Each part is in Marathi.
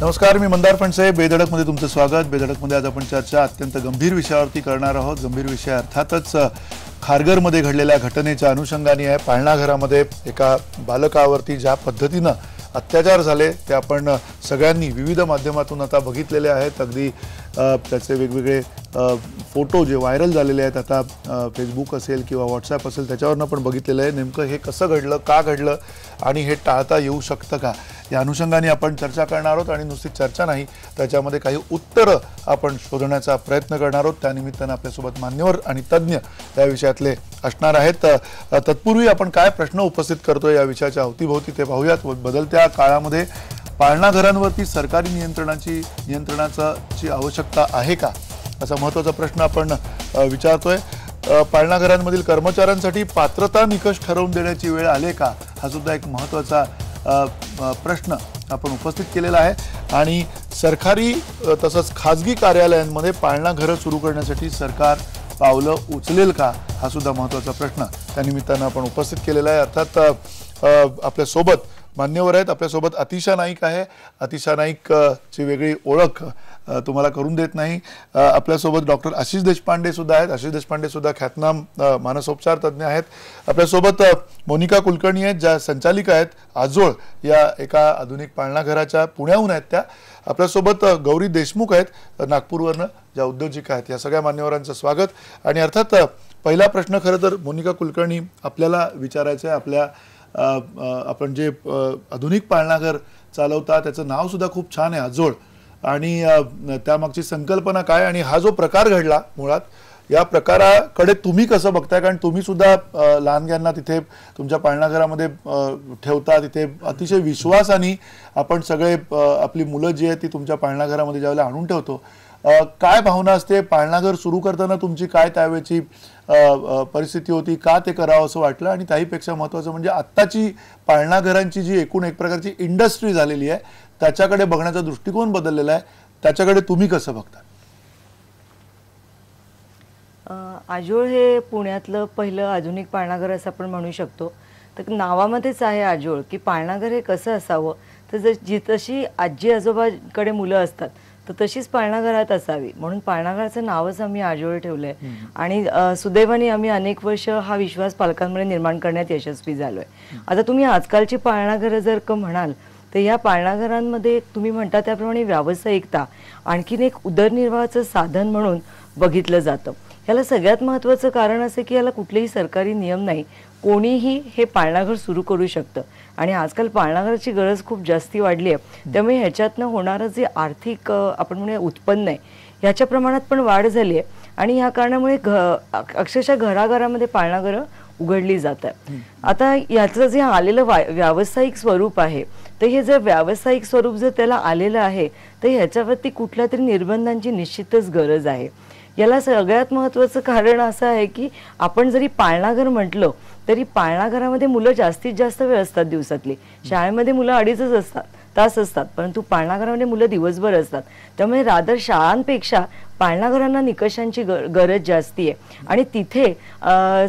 नमस्कार, मी मंदार फणसे. बेधडकमध्ये तुमचं स्वागत. बेधडकमध्ये आज आपण चर्चा अत्यंत गंभीर विषयावरती करणार आहोत. गंभीर विषय अर्थातच खारघरमध्ये घडलेल्या घटनेच्या अनुषंगाने आहे. पाळणा घरामध्ये एका बालकावरती ज्या पद्धतीनं अत्याचार झाले ते आपण सगळ्यांनी विविध माध्यमातून आता बघितलेले आहेत. अगदी त्याचे वेगवेगळे फोटो जे व्हायरल झालेले आहेत आता फेसबुक असेल किंवा व्हॉट्सॲप असेल त्याच्यावरनं पण बघितलेलं आहे. नेमकं हे कसं घडलं, का घडलं आणि हे टाळता येऊ शकतं का, या अनुषंगाने आपण चर्चा करणार आहोत. आणि नुसती चर्चा नाही, त्याच्यामध्ये काही उत्तरं आपण शोधण्याचा प्रयत्न करणार आहोत. त्यानिमित्तानं आपल्यासोबत मान्यवर आणि तज्ज्ञ या विषयातले असणार आहेत. तत्पूर्वी आपण काय प्रश्न उपस्थित करतोय या विषयाच्या अवतीभोवती ते पाहूयात. बदलत्या काळामध्ये पाळणा घरांवरती सरकारी नियंत्रणाची आवश्यकता आहे का, असा महत्त्वाचा प्रश्न आपण विचारतोय. पाळणा घरांमधील कर्मचाऱ्यांसाठी पात्रता निकष ठरवून देण्याची वेळ आली का, हा सुद्धा एक महत्त्वाचा प्रश्न आपण उपस्थित केलेला आहे. आणि सरकारी तसंच खाजगी कार्यालयांमध्ये पाळणा घरं सुरू करण्यासाठी सरकार पावलं उचलेल का, हा सुद्धा महत्त्वाचा प्रश्न त्यानिमित्तानं आपण उपस्थित केलेला आहे. अर्थात आपल्यासोबत मान्यवर आहेत. आपल्यासोबत अतिशा नाईक आहे. अतिशा नाईक ची वेगळी ओळख तुम्हाला करून देत नाही. आपल्यासोबत डॉक्टर आशिष देशपांडे सुद्धा आहेत. आशिष देशपांडे सुद्धा ख्यातनाम मानसोपचार तज्ज्ञ आहेत. आपल्यासोबत मोनिका कुलकर्णी आहेत, ज्या संचालिका आहेत आजोळ या एका आधुनिक पाळणा घराच्या, पुण्याहून आहेत त्या. आपल्यासोबत गौरी देशमुख आहेत नागपूरवरनं, ज्या उद्योजिका आहेत. या सगळ्या मान्यवरांचं स्वागत. आणि अर्थात पहिला प्रश्न खरं तर मोनिका कुलकर्णी आपल्याला विचारायचं आहे. आपण जे आधुनिक पाळणाघर चालवता त्याचं नाव सुद्धा खूप छान आहे, आजोळ. आणि त्यामागची संकल्पना काय आणि हा जो प्रकार घडला मुळात, या प्रकाराकडे तुम्ही कसं बघताय? कारण तुम्ही सुद्धा लहानग्यांना तिथे तुमच्या पाळणाघरामध्ये ठेवता. तिथे अतिशय विश्वासाने आपण सगळे आपली मुलं जी आहेत ती तुमच्या पाळणाघरामध्ये ज्यावेळेला आणून ठेवतो. काय भावना असते पाळणाघर सुरू करताना तुमची? काय त्यावेळेची परिस्थिती होती? का ते करावं असं वाटलं? आणि त्याहीपेक्षा महत्त्वाचं म्हणजे आत्ताची पाळणाघरांची जी एकूण एक प्रकारची इंडस्ट्री झालेली आहे त्याच्याकडे बघण्याचा दृष्टिकोन बदललेला आहे. त्याच्याकडे तुम्ही कसं बघता? आजोळ हे पुण्यातलं पहिलं आधुनिक पाळणाघर असं आपण म्हणू शकतो. तर नावामध्येच आहे आजोळ, की पाळणाघर हे कसं असावं. तर तशी आजी आजोबाकडे मुलं असतात तर तशीच पाळणाघरात असावी म्हणून पाळणाघराचं नावच आम्ही आजोळ ठेवलंय. आणि सुदैवाने आम्ही अनेक वर्ष हा विश्वास पालकांमध्ये निर्माण करण्यात यशस्वी झालोय. आता तुम्ही आजकालची पाळणाघरं जर का म्हणाल तर या पाळणाघरांमध्ये तुम्ही म्हणता त्याप्रमाणे व्यावसायिकता आणखीन एक उदरनिर्वाहाचं साधन म्हणून बघितलं जातं. याला सगळ्यात महत्त्वाचं कारण असं की याला कुठलेही सरकारी नियम नाही, कोणीही हे पाळणाघर सुरू करू शकतं. आणि आजकाल पाळणाघराची गरज खूप जास्ती वाढली आहे, त्यामुळे ह्याच्यातनं होणारं जे आर्थिक आपण म्हणूया उत्पन्न आहे ह्याच्या प्रमाणात पण वाढ झाली आहे. आणि ह्या कारणामुळे अक्षरशः घराघरामध्ये पाळणाघरं उघडली जातात. आता याचं जे आलेलं व्यावसायिक स्वरूप आहे तर हे जर व्यावसायिक स्वरूप जर त्याला आलेलं आहे तर ह्याच्यावरती कुठल्या तरी निर्बंधांची निश्चितच गरज आहे. याला सगळ्यात महत्त्वाचं कारण असं आहे की आपण जरी पाळणाघर म्हटलं तरी पाळणाघरामध्ये मुलं जास्तीत जास्त वेळ असतात दिवसातली. शाळेमध्ये मुलं 2.5 तास असतात, परंतु पाळणाघरामध्ये मुलं दिवसभर असतात. त्यामुळे रादर शाळांपेक्षा पाळणाघरांना निकषांची गरज जास्ती आहे आणि तिथे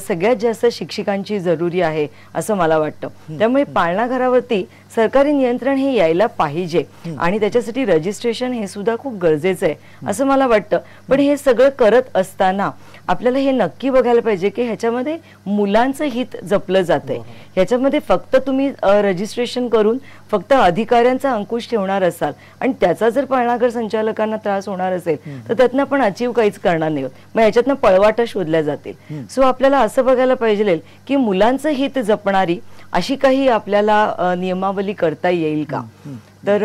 सगळ्यात जास्त शिक्षकांची जरुरी आहे असं मला वाटतं. त्यामुळे पाळणाघरावरती सरकारी नियंत्रण हे यायला पाहिजे आणि त्याच्यासाठी रजिस्ट्रेशन हे सुद्धा खूप गरजेचं आहे असं मला वाटतं. पण हे सगळं करत असताना आपल्याला हे नक्की बघायला पाहिजे की ह्याच्यामध्ये मुलांचं हित जपलं जातंय. ह्याच्यामध्ये फक्त तुम्ही रजिस्ट्रेशन करून फक्त अधिकाऱ्यांचा अंकुश ठेवणार असाल आणि त्याचा जर पाळणाघर संचालकांना त्रास होणार असेल तर त्यातनं आपण अचीव काहीच करणार नाही. मग ह्याच्यातनं पळवाटा शोधल्या जातील. सो आपल्याला असं बघायला पाहिजे की मुलांचं हित जपणारी अशी काही आपल्याला नियमावली करता येईल का. तर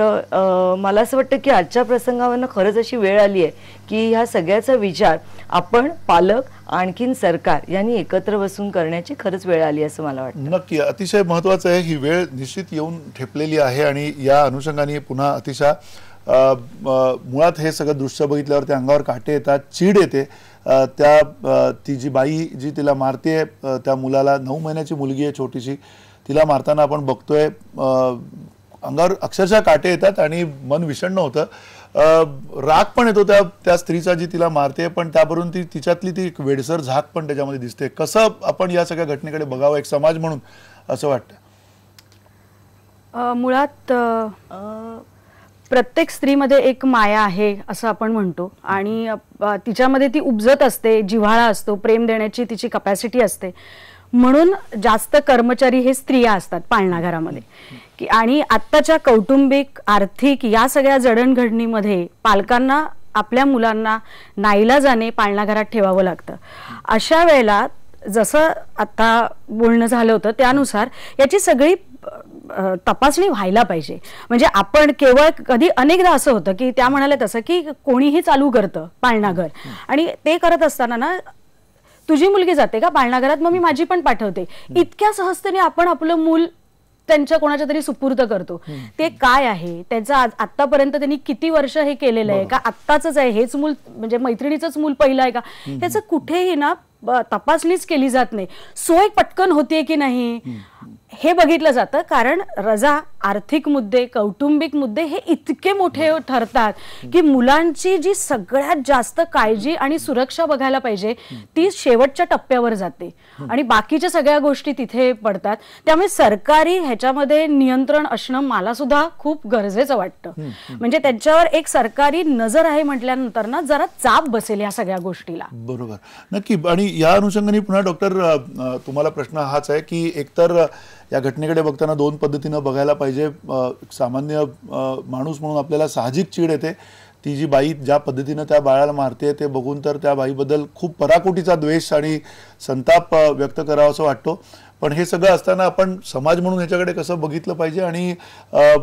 मला असं वाटतं की आजच्या प्रसंगावरनं खरंच अशी वेळ आली आहे की ह्या सगळ्याचा विचार आपण पालक आणखीन सरकार यांनी एकत्र बसून करण्याची खरंच वेळ आली असं मला वाटतं. नक्की, अतिशय महत्त्वाचं आहे. ही वेळ निश्चित येऊन ठेपलेली आहे. आणि या अनुषंगाने पुन्हा अतिशय मुळात हे सगळं दृश्य बघितल्यावर त्या अंगावर काटे येतात, चीड येते. ती जी बाई जी तिला मारते, त्या मुलाला 9 महिन्याची मुलगी आहे छोटीशी, तिला मारताना आपण बघतोय अंगावर अक्षरशः काटे येतात आणि मन विषण्ण होतं. राग पण येतो त्या स्त्रीचा जी तिला मारते, पण त्याबरोबर तिच्यातली ती वेडसर झाक पण त्याच्यामध्ये दिसते. कसं आपण या सगळ्या घटनेकडे बघावं एक समाज म्हणून असं वाटतं? मुळात प्रत्येक स्त्रीमध्ये एक माया आहे असं आपण म्हणतो आणि तिच्यामध्ये ती उपजत असते, जिव्हाळा असतो, प्रेम देण्याची तिची कपॅसिटी असते. म्हणून जास्त कर्मचारी हे स्त्रिया असतात पाळणाघरामध्ये की आणि आत्ताच्या कौटुंबिक आर्थिक या सगळ्या जडणघडणीमध्ये पालकांना आपल्या मुलांना नाईलाजाने पाळणाघरात ठेवावं लागतं. अशा वेळेला जसं आता बोलणं झालं होतं त्यानुसार याची सगळी तपासणी व्हायला पाहिजे. म्हणजे आपण केवळ कधी अनेकदा असं होतं की त्या म्हणाले तसं की कोणीही चालू करतं पाळणाघर आणि ते करत असताना ना तुझी मुलगी जाते का पाळणाघरात, मग मी माझी पण पाठवते, इतक्या सहजतेने आपण आपलं मूल त्यांच्या कोणाच्या तरी सुपूर्द करतो. ते काय आहे त्याचं आतापर्यंत त्यांनी किती वर्ष हे केलेलं आहे का आत्ताच आहे हेच मूल म्हणजे मैत्रिणीचंच मूल पहिलं आहे का, ह्याचं कुठेही ना तपासणीच केली जात नाही. सोय पटकन होतीये की नाही हे बघितलं जातं. कारण रजा, आर्थिक मुद्दे, कौटुंबिक मुद्दे हे इतके मोठे ठरतात की मुलांची जी सगळ्यात जास्त काळजी आणि सुरक्षा बघायला पाहिजे ती शेवटच्या टप्प्यावर जाते आणि बाकीच्या सगळ्या गोष्टी तिथे पडतात. त्यामुळे सरकारी ह्याच्यामध्ये नियंत्रण असणं मला सुद्धा खूप गरजेचं वाटतं. म्हणजे त्यांच्यावर एक सरकारी नजर आहे म्हटल्यानंतर ना जरा चाप बसेल या सगळ्या गोष्टीला. बरोबर, नक्की. आणि या अनुषंगाने पुन्हा डॉक्टर तुम्हाला प्रश्न हाच आहे की एकतर या घटनेकडे बघताना दोन पद्धतीनं बघायला पाहिजे. सामान्य माणूस म्हणून आपल्याला साहजिक चीड येते. ती जी बाई ज्या पद्धतीनं त्या बाळाला मारते ते बघून तर त्या बाईबद्दल खूप पराकोटीचा द्वेष आणि संताप व्यक्त करावा असं वाटतो. पण हे सगळं असताना आपण समाज म्हणून ह्याच्याकडे कसं बघितलं पाहिजे आणि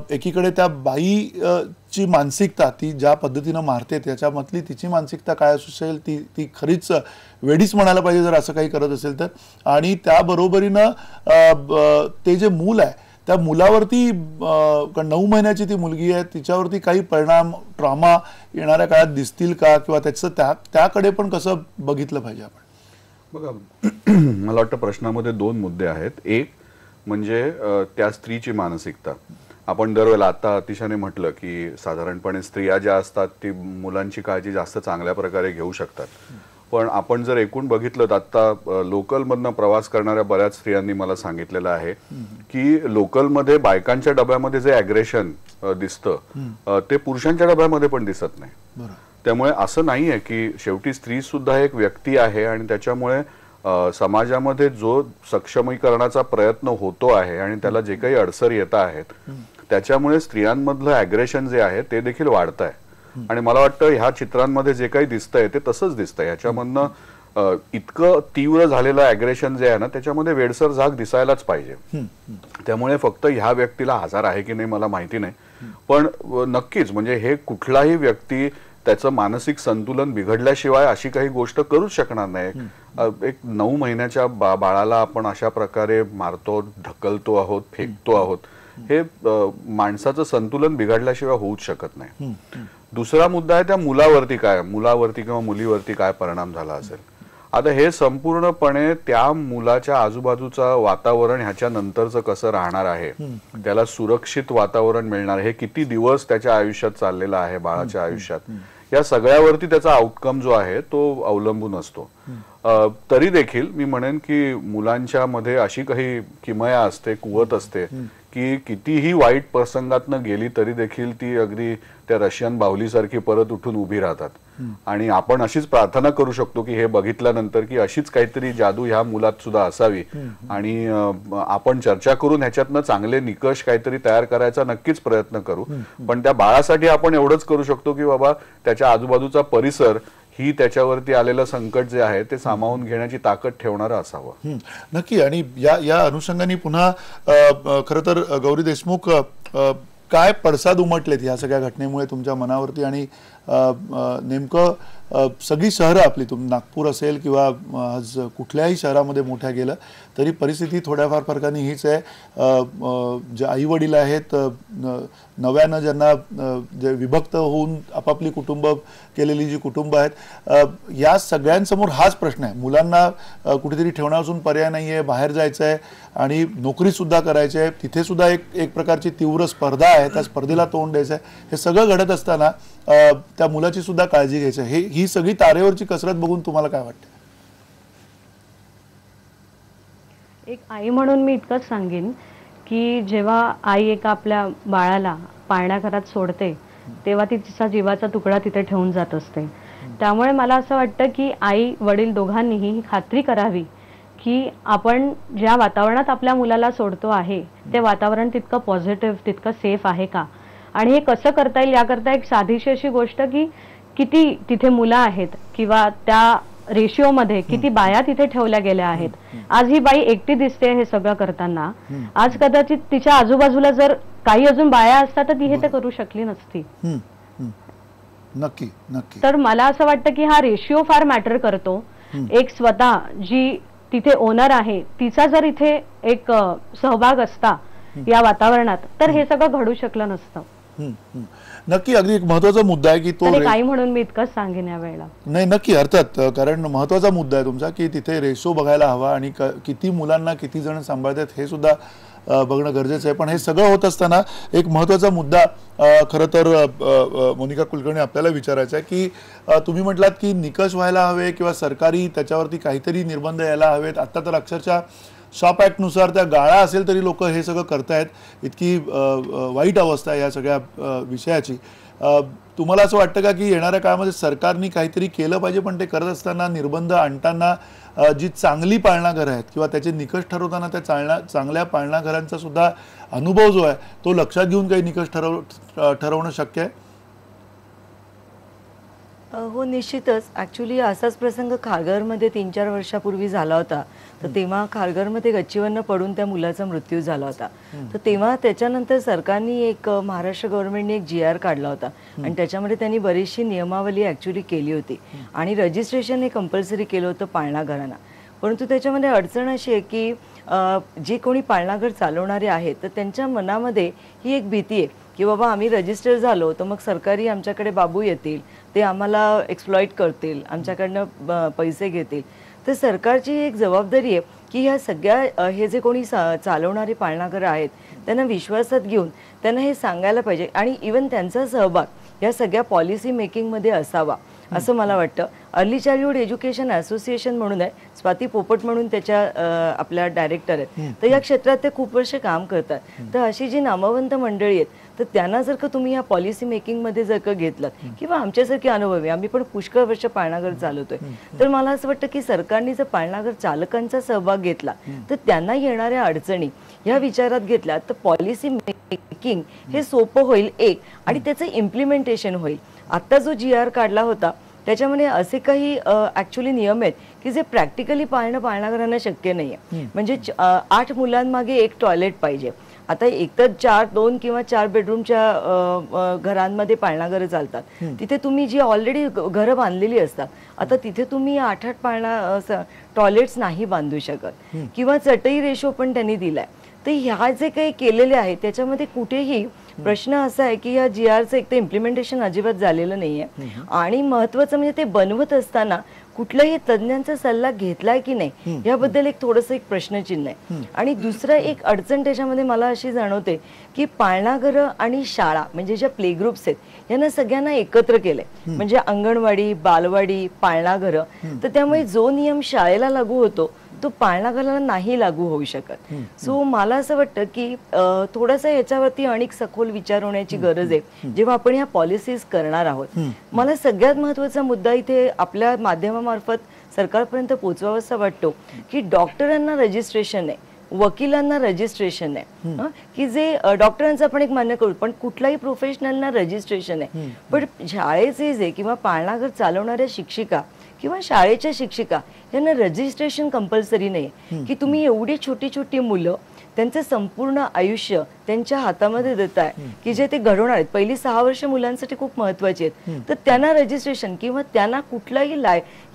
एकीकडे त्या बाईची मानसिकता ती ज्या पद्धतीनं मारते त्याच्यामधली तिची मानसिकता काय असेल ती खरीच वेडीच म्हणायला पाहिजे जर असं काही करत असेल तर. आणि त्याबरोबरीनं ते जे मूल आहे त्या मुलावरती 9 महिन्याची ती मुलगी आहे तिच्यावरती काही परिणाम ट्रॉमा येणाऱ्या काळात दिसतील का किंवा त्याचं त्याकडे पण कसं बघितलं पाहिजे आपण. बघा मला वाटतं प्रश्नामध्ये 2 मुद्दे आहेत. एक म्हणजे त्या स्त्रीची मानसिकता. आपण दरवेळेला आता अतिशयाने म्हटलं की साधारणपणे स्त्रिया ज्या असतात ती मुलांची काळजी जास्त चांगल्या प्रकारे घेऊ शकतात. पण आपण जर एकूण बघितलं तर आता लोकलमधनं प्रवास करणाऱ्या बऱ्याच स्त्रियांनी मला सांगितलेलं आहे की लोकलमध्ये बायकांच्या डब्यामध्ये जे ॲग्रेशन दिसतं ते पुरुषांच्या डब्यामध्ये पण दिसत नाही. त्यामुळे असं नाहीये की शेवटी स्त्री सुद्धा एक व्यक्ती आहे आणि त्याच्यामुळे समाजामध्ये जो सक्षमीकरणाचा प्रयत्न होतो आहे आणि त्याला जे काही अडसर येत आहेत त्याच्यामुळे स्त्रियांमधलं ॲग्रेशन जे आहे ते देखील वाढत आहे. आणि मला वाटतं ह्या चित्रांमध्ये जे काही दिसतंय ते तसंच दिसतंय. ह्याच्यामधनं इतकं तीव्र झालेलं ॲग्रेशन जे आहे ना त्याच्यामध्ये वेडसर झाग दिसायलाच पाहिजे. त्यामुळे फक्त ह्या व्यक्तीला आजार आहे की नाही मला माहिती नाही, पण नक्कीच म्हणजे हे कुठलाही व्यक्ती त्याचं मानसिक संतुलन बिघडल्याशिवाय अशी काही गोष्ट करूच शकणार नाही. एक 9 महिन्याच्या बाळाला आपण अशा प्रकारे मारतो, ढकलतो आहोत, फेकतो आहोत, हे माणसाचं संतुलन बिघडल्याशिवाय होऊच शकत नाही. दुसरा मुद्दा आहे त्या मुलावरती किंवा मुलीवरती काय परिणाम झाला असेल. आता हे संपूर्णपणे त्या मुलाच्या आजूबाजूचं वातावरण ह्याच्या नंतरचं कसं राहणार आहे, त्याला सुरक्षित वातावरण मिळणार, हे किती दिवस त्याच्या आयुष्यात चाललेलं आहे बाळाच्या आयुष्यात, या सगळ्यावरती त्याचा आउटकम जो आहे तो अवलंबून असतो. तरी देखील मी म्हणेन की मुलांच्या मध्ये अशी काही किमया असते, कुवत असते की कितीही वाईट प्रसंगातनं गेली तरी देखील ती अगदी त्या रशियन बाहुलीसारखी परत उठून उभी राहतात. आणि आपण अशीच प्रार्थना करू शकतो की हे बघितल्यानंतर की अशीच काहीतरी जादू ह्या मुलात सुद्धा असावी आणि आपण चर्चा करून ह्याच्यातनं चांगले निकष काहीतरी तयार करायचा नक्कीच प्रयत्न करू. पण त्या बाळासाठी आपण एवढंच करू शकतो की बाबा त्याच्या आजूबाजूचा परिसर ही त्याच्यावरती आलेलं संकट जे आहे ते सामावून घेण्याची ताकद ठेवणारं असावं. नक्की. आणि या अनुषंगाने पुन्हा खरं तर गौरी देशमुख काय पडसाद उमटलेत या सगळ्या घटनेमुळे तुमच्या मनावरती आणि नेमकं सगळी शहरं आपली नागपूर असेल किंवा आज कुठल्याही शहरामध्ये मोठ्या गेलं तरी परिस्थिती थोड्याफार फरकाने हीच आहे. जे आई वडील आहेत नव्यानं ज्यांना जे विभक्त होऊन आपापली कुटुंब केलेली जी कुटुंब आहेत या सगळ्यांसमोर हाच प्रश्न आहे. मुलांना कुठेतरी ठेवण्यापासून पर्याय नाही आहे, बाहेर जायचं आहे आणि नोकरीसुद्धा करायची आहे, तिथे सुद्धा एक प्रकारची तीव्र स्पर्धा आहे, त्या स्पर्धेला तोंड द्यायचं आहे. हे सगळं घडत असताना त्या मुलाची सुद्धा काळजी घ्यायची आहे. ही सगळी तारेवरची कसरत बघून तुम्हाला काय वाटतं? एक आई म्हणून मी इतकंच सांगेन की जेव्हा आई एका आपल्या बाळाला पाळण्याघरात सोडते तेव्हा ती तिचा जीवाचा तुकडा तिथे ठेवून जात असते. त्यामुळे मला असं वाटतं की आई वडील दोघांनीही ही खात्री करावी की आपण ज्या वातावरणात आपल्या मुलाला सोडतो आहे ते वातावरण तितकं पॉझिटिव्ह, तितकं सेफ आहे का, आणि हे कसं करता येईल याकरता एक साधीशी अशी गोष्ट की किती तिथे मुलं आहेत किंवा त्या रेशिओमध्ये किती बाया तिथे ठेवल्या गेल्या आहेत. आज ही बाई एकटी दिसते हे सगळं करताना. आज कदाचित तिच्या आजूबाजूला जर काही अजून बाया असतात तर ती हे तर करू शकली नसती. नक्की नक्की. तर मला असं वाटतं की हा रेशिओ फार मॅटर करतो. एक स्वतः जी तिथे ओनर आहे तिचा जर इथे एक सहभाग असता या वातावरणात तर हे सगळं घडू शकलं नसतं. नक्की. अगदी एक महत्वाचा मुद्दा आहे की तो काही म्हणून मी इतकंच सांगेन या वेळेला. नाही नक्की, अर्थात, कारण महत्वाचा मुद्दा आहे तुमचा की तिथे रेशो बघायला हवा आणि किती मुलांना किती जण सांभाळतात हे सुद्धा बघणं गरजेचं आहे. पण हे सगळं होत असताना एक महत्वाचा मुद्दा खरं तर मोनिका कुलकर्णी आपल्याला विचारायचा आहे की तुम्ही म्हटलात की निकष व्हायला हवे किंवा सरकारी त्याच्यावरती काहीतरी निर्बंध यायला हवेत. आता तर अक्षरशः शॉप ॲक्टनुसार त्या गाळा असेल तरी लोक हे सगळं करतायत. इतकी वाईट अवस्था आहे या सगळ्या विषयाची. तुम्हाला असं वाटतं का की येणाऱ्या काळामध्ये सरकारने काहीतरी केलं पाहिजे, पण ते करत असताना निर्बंध आणताना जी चांगली पाळणाघरं आहेत किंवा त्याचे निकष ठरवताना त्या चांगल्या पाळणाघरांचा सुद्धा अनुभव जो आहे तो लक्षात घेऊन काही निकष ठरवणं शक्य आहे? हो, निश्चितच. ॲक्च्युली असाच प्रसंग खारघरमध्ये 3-4 वर्षापूर्वी झाला होता. तर तेव्हा खारघरमध्ये गच्चीवरनं पडून त्या मुलाचा मृत्यू झाला होता. तर तेव्हा त्याच्यानंतर सरकारने एक महाराष्ट्र गव्हर्नमेंटने एक GR काढला होता आणि त्याच्यामध्ये त्यांनी बरीचशी नियमावली ॲक्च्युली केली होती आणि रजिस्ट्रेशन हे कंपल्सरी केलं होतं पाळणाघरांना. परंतु त्याच्यामध्ये अडचण अशी आहे की जे कोणी पाळणाघर चालवणारे आहेत तर त्यांच्या मनामध्ये ही एक भीती आहे की बाबा आम्ही रजिस्टर झालो तर मग सरकारी आमच्याकडे बाबू येतील, ते आम्हाला एक्सप्लॉइट करतील, आमच्याकडनं पैसे घेतील. तर सरकारची एक जबाबदारी आहे की ह्या सगळ्या हे जे कोणी चालवणारे पाळणाघरं आहेत त्यांना विश्वासात घेऊन त्यांना हे सांगायला पाहिजे आणि इवन त्यांचा सहभाग या सगळ्या पॉलिसी मेकिंगमध्ये असावा असं मला वाटतं. अर्ली चाइल्डहुड एज्युकेशन असोसिएशन म्हणून आहे, स्वाती पोपट म्हणून त्याच्या आपल्या डायरेक्टर आहेत. तर या क्षेत्रात ते खूप वर्ष काम करतात. तर अशी जी नामवंत मंडळी आहेत तर त्यांना जर का तुम्ही या पॉलिसी मेकिंगमध्ये जर का घेतलं किंवा आमच्यासारखी अनुभवी, आम्ही पण पुष्कळ वर्ष पाळणाघर चालवतोय, तर मला असं वाटतं की सरकारने जर पाळणाघर चालकांचा सहभाग घेतला तर त्यांना येणाऱ्या अडचणी ह्या विचारात घेतल्या तर पॉलिसी मेकिंग हे सोपं होईल एक, आणि त्याचं इम्प्लिमेंटेशन होईल. आता जो GR काढला होता त्याच्यामध्ये असे काही ॲक्च्युली नियम आहेत की जे प्रॅक्टिकली पाळणाघरांना शक्य नाही आहे. म्हणजे 8 मुलांमागे 1 टॉयलेट पाहिजे. आता एकतर 2 किंवा 4 बेडरूमच्या घरांमध्ये पाळणाघरं चालतात. तिथे तुम्ही जी ऑलरेडी घरं बांधलेली असतात, आता तिथे तुम्ही 8 टॉयलेट्स नाही बांधू शकत किंवा चटई रेशो पण त्यांनी दिलाय. तर ह्या जे काही केलेले आहे त्याच्यामध्ये कुठेही प्रश्न असा आहे की या GRचं एक तर इम्प्लिमेंटेशन अजिबात झालेलं नाहीये आणि महत्वाचं म्हणजे ते बनवत असताना कुठल्याही तज्ञांचा सल्ला घेतलाय की नाही याबद्दल एक थोडंसं एक प्रश्नचिन्ह आहे. आणि दुसरं एक अडचण त्याच्यामध्ये मला अशी जाणवते की पाळणाघरं आणि शाळा म्हणजे ज्या प्ले ग्रुप्स आहेत यांना सगळ्यांना एकत्र केलंय. म्हणजे अंगणवाडी, बालवाडी, पाळणाघरं. तर त्यामुळे जो नियम शाळेला लागू होतो तो पाळणाघराला नाही लागू होऊ शकत. सो मला असं वाटतं की थोडंसं याच्यावरती अनेक सखोल विचार होण्याची गरज आहे जेव्हा आपण ह्या पॉलिसीज करणार आहोत. मला सगळ्यात महत्वाचा मुद्दा इथे आपल्या माध्यमामार्फत सरकारपर्यंत पोहोचवावासा वाटतो की डॉक्टरांना रजिस्ट्रेशन आहे, वकिलांना रजिस्ट्रेशन आहे, की जे डॉक्टरांचं आपण एक मान्य करू, पण कुठल्याही प्रोफेशनलना रजिस्ट्रेशन आहे. पण शाळेचे जे किंवा पाळणाघर चालवणाऱ्या शिक्षिका किंवा शाळेच्या शिक्षिका यांना रजिस्ट्रेशन कंपल्सरी नाही की तुम्ही एवढी छोटी छोटी मुलं त्यांचं संपूर्ण आयुष्य त्यांच्या हातामध्ये देताय की जे ते घडवणार आहेत. पहिली 6 वर्ष मुलांसाठी खूप महत्वाची आहेत. तर त्यांना रजिस्ट्रेशन किंवा त्यांना कुठलाही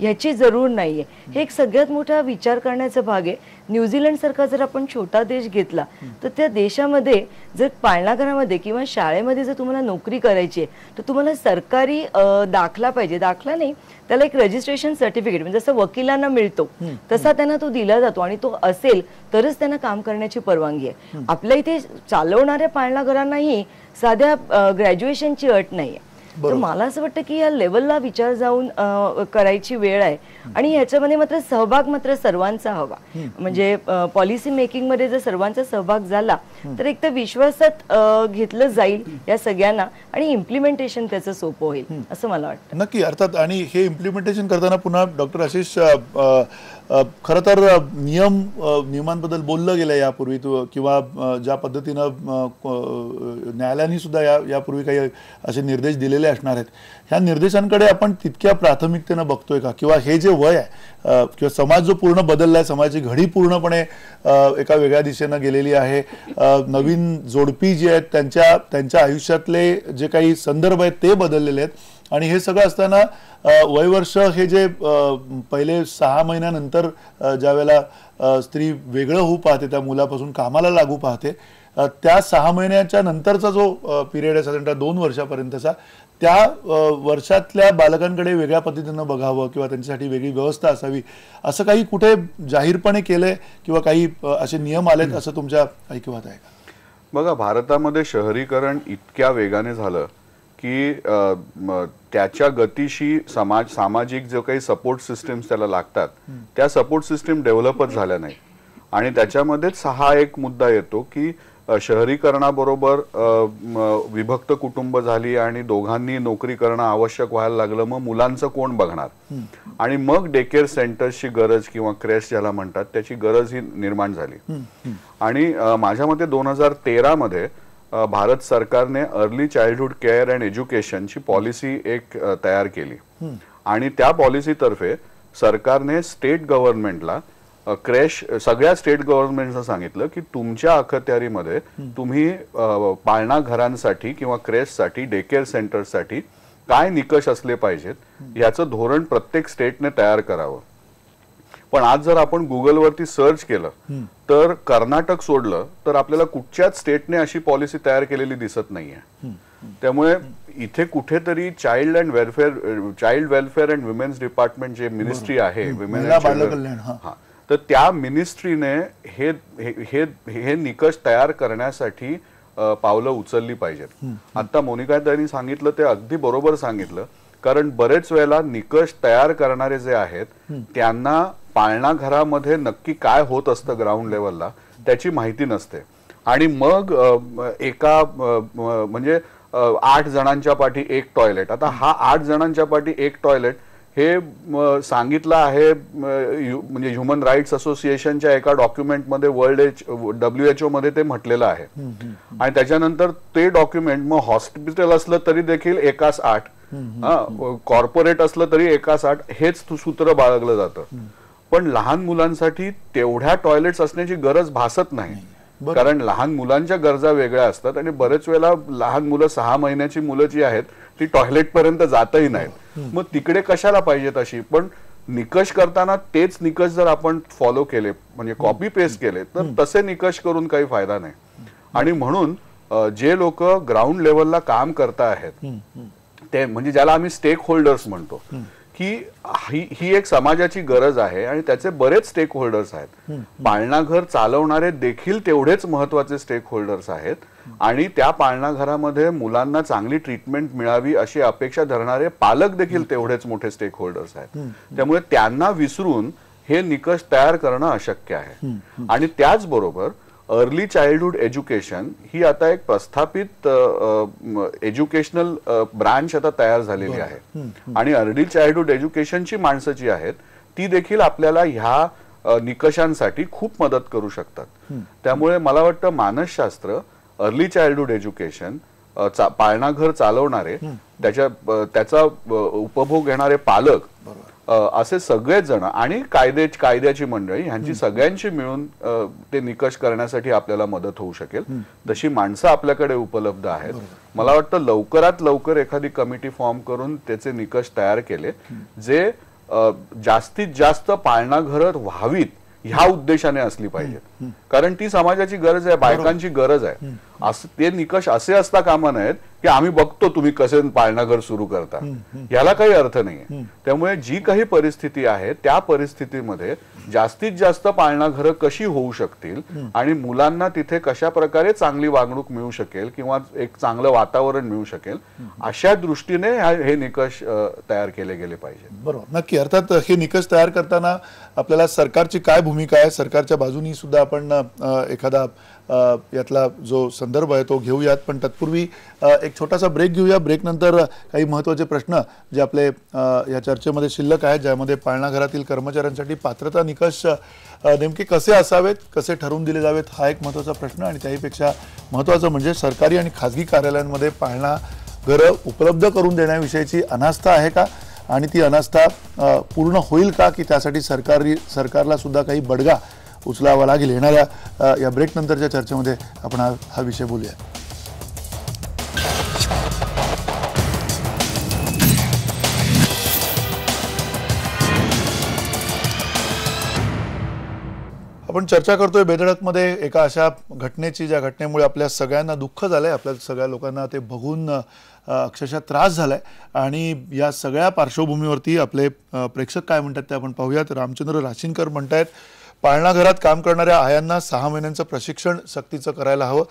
ह्याची जरूर नाहीये. हे एक सगळ्यात मोठा विचार करण्याचा भाग आहे. न्यूझीलंड सारखा जर आपण छोटा देश घेतला तर त्या देशामध्ये जर पाळणाघरामध्ये किंवा शाळेमध्ये जर तुम्हाला नोकरी करायची आहे तर तुम्हाला सरकारी दाखला पाहिजे. दाखला नाही, त्याला एक रजिस्ट्रेशन सर्टिफिकेट म्हणजे जसं वकिलांना मिळतो तसा त्यांना तो दिला जातो आणि तो असेल तरच त्यांना काम करण्याची परवानगी आहे. आपल्या इथे चालवणाऱ्या पाळणाघरांनाही साध्या ग्रॅज्युएशनची अट नाहीये. तर मला असं वाटतं की या लेवलला विचार जाऊन करायची वेळ आहे आणि ह्याच्यामध्ये मात्र सहभाग मात्र सर्वांचा हवा. म्हणजे पॉलिसी मेकिंग मध्ये जर सर्वांचा सहभाग झाला तर एक तर विश्वासात घेतलं जाईल या सगळ्यांना आणि इम्प्लिमेंटेशन त्याचं सोपं होईल असं मला वाटतं. नक्की, अर्थात. आणि हे इम्प्लिमेंटेशन करताना पुन्हा डॉक्टर आशिष, खरं तर नियमांबद्दल बोललं गेलं यापूर्वी, किंवा ज्या पद्धतीनं न्यायालयाने सुद्धा यापूर्वी काही असे निर्देश दिलेले असणार आहेत, ह्या निर्देशांकडे आपण तितक्या प्राथमिकतेनं बघतोय का? किंवा हे जे वय आहे किंवा समाज जो पूर्ण बदलला आहे, समाजाची घडी पूर्णपणे एका वेगळ्या दिशेनं गेलेली आहे, नवीन जोडपी जी आहेत त्यांच्या आयुष्यातले जे काही संदर्भ आहेत ते बदललेले आहेत, आणि हे सगळं असताना वयवर्ष हे जे पहिले 6 महिन्यानंतर ज्यावेळेला स्त्री वेगळं होऊ पाहते, त्या मुलापासून कामाला लागू पाहते, त्या 6 महिन्याच्या नंतरचा जो पिरियड आहे साधारणतः 2 वर्षापर्यंतचा, त्या वर्षातल्या बालकांकडे वेगळ्या पद्धतीनं बघावं किंवा त्यांच्यासाठी वेगळी व्यवस्था असावी, असं काही कुठे जाहीरपणे केलंय किंवा काही असे नियम आलेत असं तुमच्या ऐकिवात आहे का? बघा, भारतामध्ये शहरीकरण इतक्या वेगाने झालं की त्याच्या गतीशी सामाजिक जो काही सपोर्ट सिस्टीम्स त्याला लागतात त्या सपोर्ट सिस्टीम डेव्हलपच झाल्या नाही. आणि त्याच्यामध्येच हा एक मुद्दा येतो की शहरीकरणाबरोबर विभक्त कुटुंब झाली आणि दोघांनी नोकरी करणं आवश्यक व्हायला लागलं. मग मुलांचं कोण बघणार? आणि मग डे केअर सेंटर्सची गरज किंवा क्रेश ज्याला म्हणतात त्याची गरज ही निर्माण झाली. आणि माझ्या मते 2013 मध्ये भारत सरकारने अर्ली चाइल्डहुड केअर अँड एज्युकेशनची पॉलिसी एक तयार केली. आणि त्या पॉलिसीतर्फे सरकारने स्टेट गव्हर्नमेंटला क्रॅश सगळ्या स्टेट गव्हर्नमेंटला सांगितलं की तुमच्या अखत्यारीमध्ये तुम्ही पाळणा घरांसाठी किंवा क्रॅशसाठी, डे केअर सेंटरसाठी काय निकष असले पाहिजेत याचं धोरण प्रत्येक स्टेटने तयार करावं. पण आज जर आपण गुगलवरती सर्च केलं तर कर्नाटक सोडलं तर आपल्याला कुठच्याच स्टेटने अशी पॉलिसी तयार केलेली दिसत नाहीये. त्यामुळे इथे कुठेतरी child welfare and women's department जे मिनिस्ट्री आहे, तर त्या मिनिस्ट्रीने हे निकष तयार करण्यासाठी पावलं उचलली पाहिजेत. आता मोनिका ताईंनी सांगितलं ते अगदी बरोबर सांगितलं, कारण बरेच वेळेला निकष तयार करणारे जे आहेत त्यांना पाळणा घरामध्ये नक्की काय होत असतं ग्राउंड लेवलला त्याची माहिती नसते. आणि मग एका म्हणजे 8 जणांच्या पाठी एक टॉयलेट, आता हा 8 जणांच्या पाठी एक टॉयलेट हे सांगितलं आहे म्हणजे ह्युमन राईट्स असोसिएशनच्या एका डॉक्युमेंटमध्ये WHO मध्ये ते म्हटलेलं आहे. आणि त्याच्यानंतर ते डॉक्युमेंट मग हॉस्पिटल असलं तरी देखील एकास 8, कॉर्पोरेट असलं तरी एकास 8 हेच सूत्र बाळगलं जातं. पण लहान मुलांसाठी तेवढ्या टॉयलेट्स असण्याची गरज भासत नाही, कारण लहान मुलांच्या गरजा वेगळ्या असतात आणि बरेच वेळेला लहान मुलं 6 महिन्याची मुलं जी आहेत ती टॉयलेट पर्यंत जातही नाहीत. मग तिकडे कशाला पाहिजेत अशी? पण निकष करताना तेच निकष जर आपण फॉलो केले म्हणजे कॉपी पेस्ट केले तर तसे निकष करून काही फायदा नाही. आणि म्हणून जे लोक ग्राउंड लेवलला काम करता आहेत ते म्हणजे ज्याला आम्ही स्टेक होल्डर्स म्हणतो की ही एक समाजाची गरज आहे आणि त्याचे बरेच स्टेक होल्डर्स आहेत. पाळणाघर चालवणारे देखील तेवढेच महत्वाचे स्टेक होल्डर्स आहेत आणि त्या पाळणाघरामध्ये मुलांना चांगली ट्रीटमेंट मिळावी अशी अपेक्षा धरणारे पालक देखील तेवढेच मोठे स्टेक होल्डर्स आहेत. त्यामुळे त्यांना विसरून हे निकष तयार करणं अशक्य आहे. आणि त्याचबरोबर अर्ली चाइल्डहुड एज्युकेशन ही आता एक प्रस्थापित एज्युकेशनल ब्रांच आता तयार झालेली आहे. आणि अर्ली चाइल्डहुड एज्युकेशनची माणसं जी आहेत ती देखील आपल्याला ह्या निकषांसाठी खूप मदत करू शकतात. त्यामुळे मला वाटतं मानसशास्त्र, अर्ली चाइल्डहुड एज्युकेशन, पाळणाघर चालवणारे, त्याचा उपभोग घेणारे पालक, असे सगळेच जण आणि कायद्याची मंडळी ह्यांची सगळ्यांची मिळून ते निकष करण्यासाठी आपल्याला मदत होऊ शकेल. तशी माणसं आपल्याकडे उपलब्ध आहेत. मला वाटतं लवकरात लवकर एखादी कमिटी फॉर्म करून त्याचे निकष तयार केले जे जास्तीत जास्त पाळणाघरं व्हावीत ह्या उद्देशाने असली पाहिजेत. कारण ती समाजाची गरज आहे, बायकांची गरज आहे. असं ते निकष असे असता कामा नयेत की आम्ही बघतो तुम्ही कसे पाळणाघर सुरू करता, याला काही अर्थ नाहीये. त्यामुळे जी काही परिस्थिती आहे त्या परिस्थितीमध्ये जास्तीत जास्त पाळणाघरं कशी होऊ शकतील आणि मुलांना तिथे कशा प्रकारे चांगली वागणूक मिळू शकेल किंवा एक चांगलं वातावरण मिळू शकेल अशा दृष्टीने हे निकष तयार केले गेले पाहिजे. बरोबर, नक्की. अर्थात हे निकष तयार करताना आपल्याला सरकारची काय भूमिका आहे, सरकारच्या बाजूनी सुद्धा आपण एखादा यातला जो संदर्भ आहे तो घेऊयात. पण तत्पूर्वी एक छोटासा ब्रेक घेऊया. ब्रेक नंतर काही महत्त्वाचे प्रश्न जे आपले या चर्चेमध्ये शिल्लक आहेत, ज्यामध्ये पाळणाघरातील कर्मचाऱ्यांसाठी पात्रता निकष नेमके कसे असावेत, कसे ठरवून दिले जावेत, हा एक महत्त्वाचा प्रश्न. आणि त्याहीपेक्षा महत्त्वाचं म्हणजे सरकारी आणि खाजगी कार्यालयांमध्ये पाळणाघरं उपलब्ध करून देण्याविषयीची अनास्था आहे का, आणि ती अनास्था पूर्ण होईल का, की त्यासाठी सरकारला सुद्धा काही बडगा उचलावा लागेल. येणाऱ्या या ब्रेक नंतरच्या चर्चेमध्ये आपण हा विषय बोलूया. आपण चर्चा करतोय बेधडकमध्ये एका अशा घटनेची, ज्या घटनेमुळे आपल्या सगळ्यांना दुःख झालंय, आपल्या सगळ्या लोकांना ते बघून अक्षरशः त्रास झालाय. आणि या सगळ्या पार्श्वभूमीवरती आपले प्रेक्षक काय म्हणतात ते आपण पाहूयात. रामचंद्र राशीनकर म्हणतायत, पाळणाघरात काम करणाऱ्या आयांना 6 महिन्यांचं प्रशिक्षण सक्तीचं करायला हवं.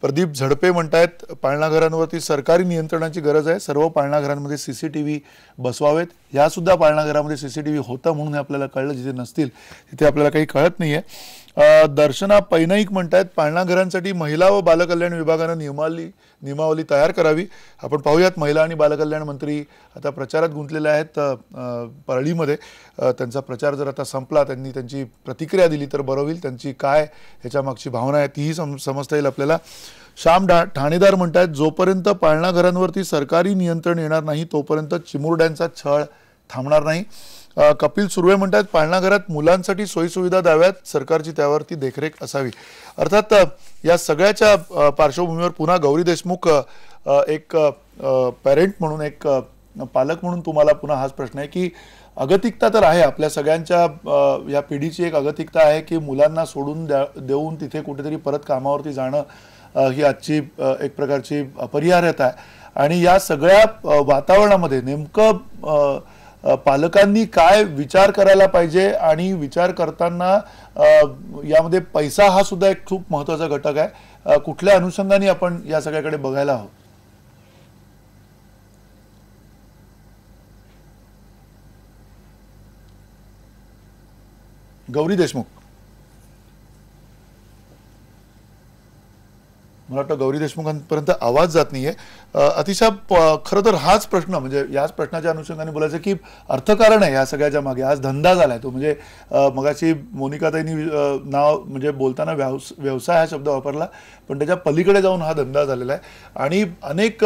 प्रदीप झडपे म्हणतायत, पाळणाघरांवरती सरकारी नियंत्रणाची गरज आहे. सर्व पाळणाघरांमध्ये CCTV बसवावेत. यासुद्धा पाळणाघरामध्ये CCTV होतं म्हणून आपल्याला कळलं, जिथे नसतील तिथे आपल्याला काही कळत नाहीये. दर्शना पैनाईक म्हणतायत, पाळणाघरांसाठी महिला व बालकल्याण विभागानं नियमावली तयार करावी. आपण पाहूयात, महिला आणि बालकल्याण मंत्री आता प्रचारात गुंतलेले आहेत परळीमध्ये. त्यांचा प्रचार जर आता संपला, त्यांनी त्यांची प्रतिक्रिया दिली तर बरं होईल. त्यांची काय ह्याच्या मागची भावना आहे तीही समजता येईल आपल्याला. श्याम ठाणेदार म्हणतायत, जोपर्यंत पाळणाघरांवरती सरकारी नियंत्रण येणार नाही तोपर्यंत चिमुरड्यांचा छळ थांबणार नाही. कपिल सुर्वे म्हणतात, पाळणाघरात मुलांसाठी सोयीसुविधा द्याव्यात, सरकारची त्यावरती देखरेख असावी. अर्थात या सगळ्याच्या पार्श्वभूमीवर पुन्हा गौरी देशमुख, एक पॅरेंट म्हणून, एक पालक म्हणून तुम्हाला पुन्हा हाच प्रश्न आहे की अगतिकता तर आहे आपल्या सगळ्यांच्या, या पिढीची एक अगतिकता आहे की मुलांना सोडून देऊन तिथे कुठेतरी परत कामावरती जाणं ही आजची एक प्रकारची अपरिहार्यता आहे. आणि या सगळ्या वातावरणामध्ये नेमकं पालकांनी काय विचार करायला पाहिजे, आणि विचार करताना यामध्ये पैसा हा सुद्धा एक खूप महत्त्वाचा घटक आहे. कुठल्या अनुषंगाने आपण या सगळ्याकडे बघायला हवं? गौरी देशमुख, मला वाटतं गौरी देशमुखांपर्यंत आवाज जात नाहीये. अतिशय खरं तर हाच प्रश्न, म्हणजे याच प्रश्नाच्या अनुषंगाने बोलायचं की अर्थकारण आहे या सगळ्याच्या मागे. आज धंदा झालाय तो, म्हणजे मगाशी मोनिकाताईंनी नाव म्हणजे बोलताना व्यवसाय हा शब्द वापरला, पण त्याच्या पलीकडे जाऊन हा धंदा झालेला आहे. आणि अनेक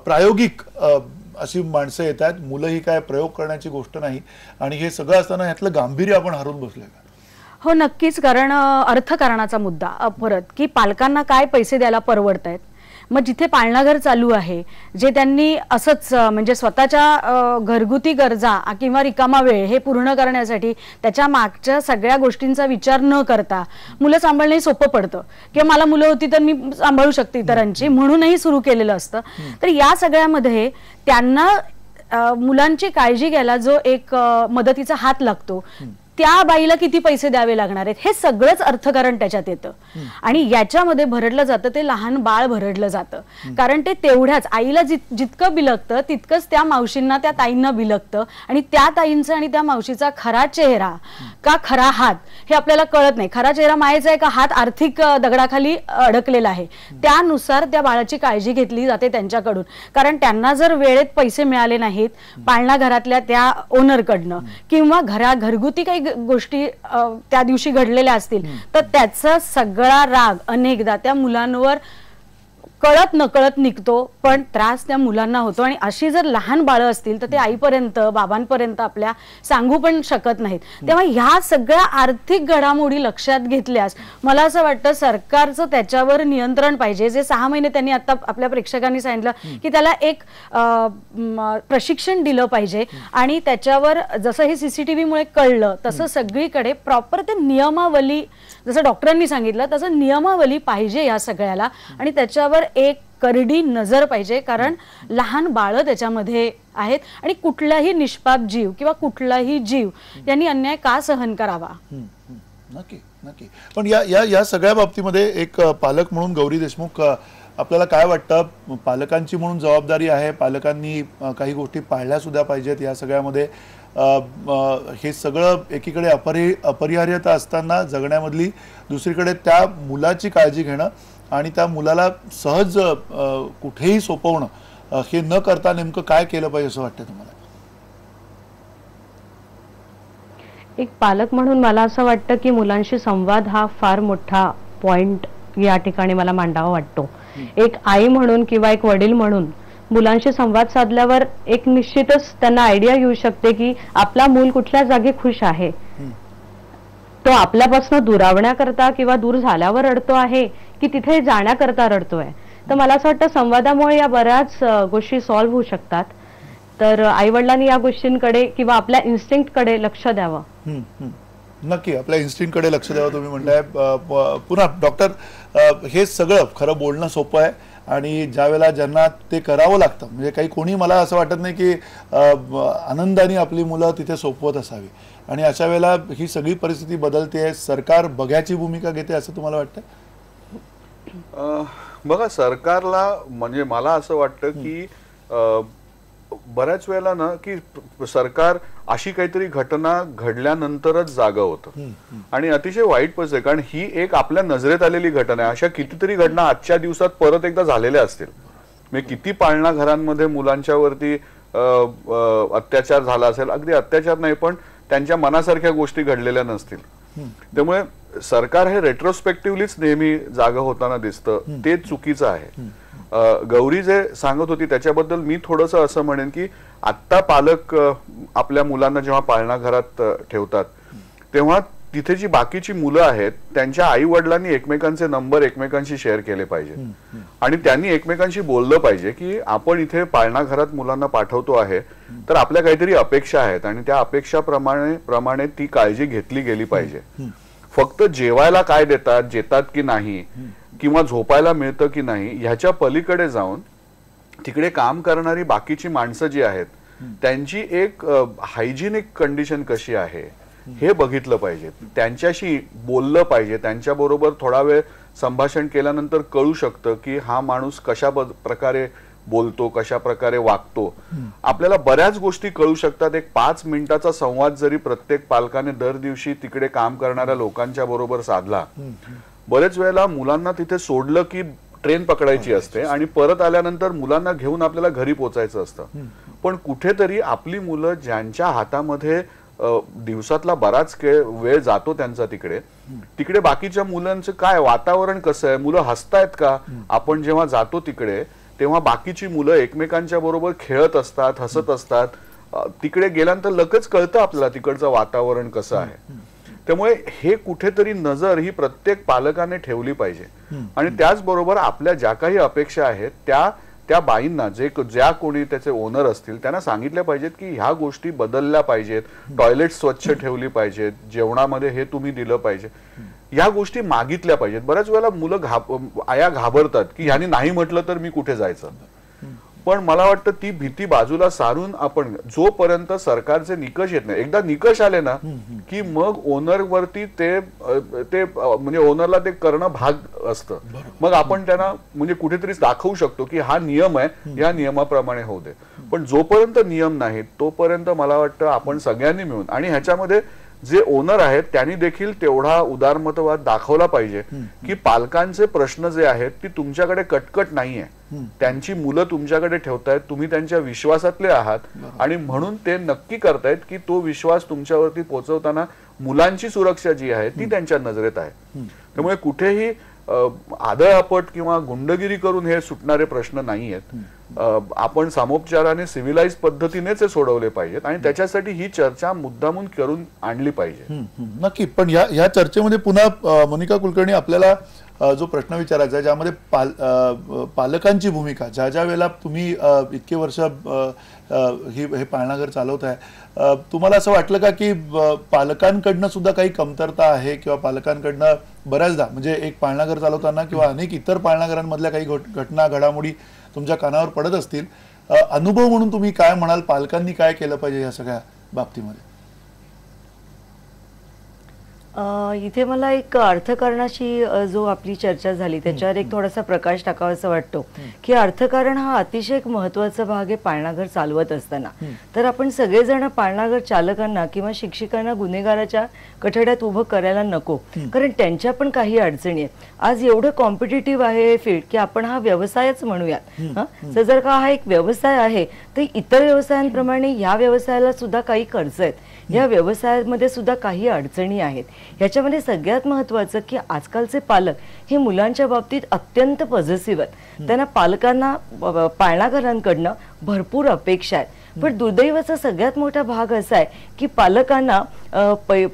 प्रायोगिक अशी माणसं येत आहेत. मुलं ही काय प्रयोग करण्याची गोष्ट नाही. आणि हे सगळं असताना यातलं गांभीर्य आपण हरवून बसलोय का? हो, नक्कीच. कारण अर्थकारणाचा मुद्दा परत की पालकांना काय पैसे द्यायला परवडत आहेत. मग जिथे पाळणाघर चालू आहे, जे त्यांनी असंच म्हणजे स्वतःच्या घरगुती गरजा किंवा रिकामा वेळ हे पूर्ण करण्यासाठी त्याच्या मागच्या सगळ्या गोष्टींचा विचार न करता मुलं सांभाळणे सोपं पडतं, किंवा मला मुलं होती तर मी सांभाळू शकते इतरांची म्हणूनही सुरू केलेलं असतं. तर या सगळ्यामध्ये त्यांना मुलांची काळजी घ्यायला जो एक मदतीचा हात लागतो, त्या बाईला किती पैसे द्यावे लागणार आहेत, हे सगळंच अर्थकारण त्याच्यात येतं. आणि याच्यामध्ये भरडलं जातं ते लहान बाळ भरडलं जातं. कारण ते तेवढ्याच आईला जितकं बिलगतं तितकंच त्या मावशींना, त्या ताईंना बिलगतं. आणि त्या ताईंचा आणि त्या मावशीचा खरा चेहरा का खरा हात हे आपल्याला कळत नाही. खरा चेहरा मायेचा आहे का हात आर्थिक दगडाखाली अडकलेला आहे, त्यानुसार त्या बाळाची काळजी घेतली जाते त्यांच्याकडून. कारण त्यांना जर वेळेत पैसे मिळाले नाहीत पाळणाघरातल्या त्या ओनरकडनं, किंवा घरगुती काही गोष्टी त्या दिवशी घडलेल्या असतील, तर त्याचा सगळा राग अनेकदा त्या मुलांवर कळत नकळत निघतो, पण त्रास त्या मुलांना होतो. आणि अशी जर लहान बाळं असतील तर ते आईपर्यंत बाबांपर्यंत आपल्या सांगू पण शकत नाहीत. तेव्हा ह्या सगळ्या आर्थिक घडामोडी लक्षात घेतल्यास मला असं वाटतं सरकारचं त्याच्यावर नियंत्रण पाहिजे. जे 6 महिने त्यांनी आता आपल्या प्रेक्षकांनी सांगितलं की त्याला एक प्रशिक्षण दिलं पाहिजे आणि त्याच्यावर जसं हे CCTV मुळे कळलं तसं सगळीकडे प्रॉपर ते नियमावली, जसं डॉक्टरांनी सांगितलं तसं नियमावली पाहिजे या सगळ्याला. आणि त्याच्यावर एक करडी नजर पाहिजे, कारण लहान बाळं त्याच्यामध्ये आहेत आणि कुठलाही निष्पाप जीव किंवा कुठलाही जीव यांनी अन्याय का सहन करावा. नक्की नक्की. पण या सगळ्या बाबतीमध्ये एक पालक म्हणून गौरी देशमुख, आपल्याला काय वाटतं, पालकांची म्हणून जबाबदारी आहे, पालकांनी काही गोष्टी पाळल्या सुद्धा पाहिजेत या सगळ्यामध्ये. हे सगळं एकीकडे अपरिहार्यता असताना जगण्यामधली, दुसरीकडे त्या मुलाची काळजी घेणं आणि त्या मुलाला सहज कुठेही सोपवणं, हे न करता नेमकं काय केलं पाहिजे असं वाटतं तुम्हाला? एक पालक म्हणून मला असं वाटतं की मुलांशी संवाद हा फार मोठा पॉइंट या ठिकाणी मला मांडावा वाटतो. एक आई म्हणून किंवा एक वडील म्हणून मुलांशी संवाद साधल्यावर एक निश्चितच त्यांना आयडिया येऊ शकते की आपला मूल कुठल्या जागी खुश आहे, तो आपल्यापासून दुरावण्याकरता किंवा दूर झाल्यावर रडतो आहे की तिथे जाण्याकरता रडतोय. तर मला असं वाटतं संवादामुळे या बऱ्याच गोष्टी सॉल्व्ह होऊ शकतात. तर आईवडिलांनी या गोष्टींकडे किंवा आपल्या इन्स्टिंक्टकडे लक्ष द्यावं. नक्की आपल्या इन्स्टिंक्टकडे लक्ष द्यावं तुम्ही म्हणताय. पुन्हा डॉक्टर, हे सगळं खरं बोलणं सोपं आहे आणि ज्या वेळेला ज्यांना ते करावं लागतं, म्हणजे काही कोणी, मला असं वाटत नाही की आनंदाने आपली मुलं तिथे सोपवत असावी. आणि अशा वेळेला ही सगळी परिस्थिती बदलते, सरकार बघ्याची भूमिका घेते असं तुम्हाला वाटतं? बघा, सरकारला म्हणजे मला असं वाटतं की बऱ्याच वेळेला ना की सरकार अशी काहीतरी घटना घडल्यानंतरच जागा होतं आणि अतिशय वाईट परिस्थिती आहे. कारण ही एक आपल्या नजरेत आलेली घटना आहे. अशा कितीतरी घटना आजच्या दिवसात परत एकदा झालेल्या असतील. म्हणजे किती पाळणा घरांमध्ये मुलांच्या वरती अत्याचार झाला असेल, अगदी अत्याचार नाही पण त्यांच्या मनासारख्या गोष्टी घडलेल्या नसतील. त्यामुळे सरकार हे रेट्रोस्पेक्टिव्हलीच नेहमी जागा होताना दिसतं, ते चुकीचं आहे. गौरी जे सांगत होती त्याच्याबद्दल मी थोडंसं असं म्हणेन की आत्ता पालक आपल्या मुलांना जेव्हा पाळणा घरात ठेवतात तेव्हा तिथे जी बाकीची मुलं आहेत त्यांच्या आई वडिलांनी एकमेकांचे नंबर एकमेकांशी शेअर केले पाहिजे आणि त्यांनी एकमेकांशी बोललं पाहिजे की आपण इथे पाळणा घरात मुलांना पाठवतो आहे तर आपल्या काहीतरी अपेक्षा आहेत आणि त्या अपेक्षाप्रमाणे ती काळजी घेतली गेली पाहिजे. फक्त जेवायला काय देतात की नाही किंवा झोपायला मिळतं की नाही ह्याच्या पलीकडे जाऊन तिकडे काम करणारी बाकीची माणसं जी आहेत त्यांची एक हायजिनिक कंडिशन कशी आहे हे बघितलं पाहिजे. त्यांच्याशी बोललं पाहिजे. त्यांच्याबरोबर थोडा वेळ संभाषण केल्यानंतर कळू शकतं की हा माणूस कशा प्रकारे बोलतो, कशा प्रकारे वागतो. आपल्याला बऱ्याच गोष्टी कळू शकतात. एक 5 मिनिटाचा संवाद जरी प्रत्येक पालकाने दर दिवशी तिकडे काम करणाऱ्या लोकांच्या बरोबर साधला, बरेच वेळेला मुलांना तिथे सोडलं की ट्रेन पकडायची असते आणि परत आल्यानंतर मुलांना घेऊन आपल्याला घरी पोचायचं असतं. पण कुठेतरी आपली मुलं ज्यांच्या हातामध्ये दिवसातला बराच वेळ जातो त्यांचा तिकडे बाकीच्या मुलांचं काय वातावरण कसं आहे, मुलं हसतायत का, आपण जेव्हा जातो तिकडे तेव्हा बाकीची मुलं एकमेकांच्या बरोबर खेळत असतात, हसत असतात. तिकडे गेल्यानंतर लगेच कळतं आपल्याला तिकडचं वातावरण कसं आहे. त्यामुळे हे कुठेतरी नजर ही प्रत्येक पालकाने ठेवली पाहिजे आणि त्याचबरोबर आपल्या ज्या काही अपेक्षा आहेत त्या बाईंना ज्या कोणी त्याचे ओनर असतील त्यांना सांगितल्या पाहिजेत की ह्या गोष्टी बदलल्या पाहिजेत. टॉयलेट स्वच्छ ठेवली पाहिजेत, जेवणामध्ये हे तुम्ही दिलं पाहिजे, या गोष्टी मागितल्या पाहिजेत. बऱ्याच वेळेला मुलं आया घाबरतात की ह्याने नाही म्हटलं तर मी कुठे जायचं. पण मला वाटतं ती भीती बाजूला सारून आपण जोपर्यंत सरकारचे निकष येत नाही, एकदा निकष आले ना की मग ओनर वरती ते म्हणजे ओनरला ते करणं भाग असतं. मग आपण त्यांना म्हणजे कुठेतरी दाखवू शकतो की हा नियम आहे, या नियमाप्रमाणे होऊ दे. पण जोपर्यंत नियम नाही तोपर्यंत मला वाटतं आपण सगळ्यांनी मिळून आणि ह्याच्यामध्ये जे ओनर आहेत त्यांनी देखील तेवढा उदारमतवाद दाखवला पाहिजे की पालकांचे प्रश्न जे आहेत ती तुमच्याकडे कटकट नाहीये. त्यांची मुलं तुमच्याकडे ठेवतायत, तुम्ही त्यांच्या विश्वासातले आहात आणि म्हणून ते नक्की करतायत की तो विश्वास तुमच्यावरती पोहोचवताना मुलांची सुरक्षा जी आहे ती त्यांच्या नजरेत आहे. त्यामुळे कुठेही आदळआपट किंवा गुंडगिरी करून हे सुटणारे प्रश्न नाही आहेत. आपण सामोपचाराने सिव्हिलाइज पद्धतीनेच हे सोडवले पाहिजेत आणि त्याच्यासाठी ही चर्चा मुद्दामून करून आणली पाहिजे. नक्की. पण या चर्चेमध्ये पुन्हा मोनिका कुलकर्णी आपल्याला जो प्रश्न विचारायचा आहे, ज्यामध्ये पालकांची भूमिका, ज्या वेळेला तुम्ही इतके वर्ष हे पाळणाघर चालवत आहे, तुम्हाला असं वाटलं का की पालकांकडनं सुद्धा काही कमतरता आहे किंवा पालकांकडनं बऱ्याचदा म्हणजे एक पाळणाघर चालवताना किंवा अनेक इतर पाळणाघरांमधल्या काही घटना घडामोडी तुमच्या कानावर पडत असतील, अनुभव म्हणून तुम्ही काय म्हणाल, पालकांनी काय केलं पाहिजे या सगळ्या बाबतीमध्ये? इथे मला एक अर्थकारणाशी जो आपली चर्चा झाली त्याच्यावर एक थोडासा प्रकाश टाकावा असं वाटतो की अर्थकारण हा अतिशय एक महत्वाचा भाग आहे पाळणाघर चालवत असताना. तर आपण सगळेजण पाळणाघर चालकांना किंवा शिक्षकांना गुन्हेगाराच्या कठड्यात उभं करायला नको, कारण त्यांच्या पण काही अडचणी आहेत. आज एवढं कॉम्पिटिटिव्ह आहे फील्ड की आपण हा व्यवसायच म्हणूयात. तर जर का हा एक व्यवसाय आहे तर इतर व्यवसायांप्रमाणे या व्यवसायाला सुद्धा काही खर्च आहेत, या व्यवसायामध्ये सुद्धा काही अडचणी आहेत. ह्याच्यामध्ये सगळ्यात महत्वाचं की आजकालचे पालक हे मुलांच्या बाबतीत अत्यंत पॉझिटिव्ह आहेत. त्यांना पालकांना पाळणाघरांकडनं भरपूर अपेक्षा आहेत. पण दुर्दैवाचा सगळ्यात मोठा भाग असा आहे की पालकांना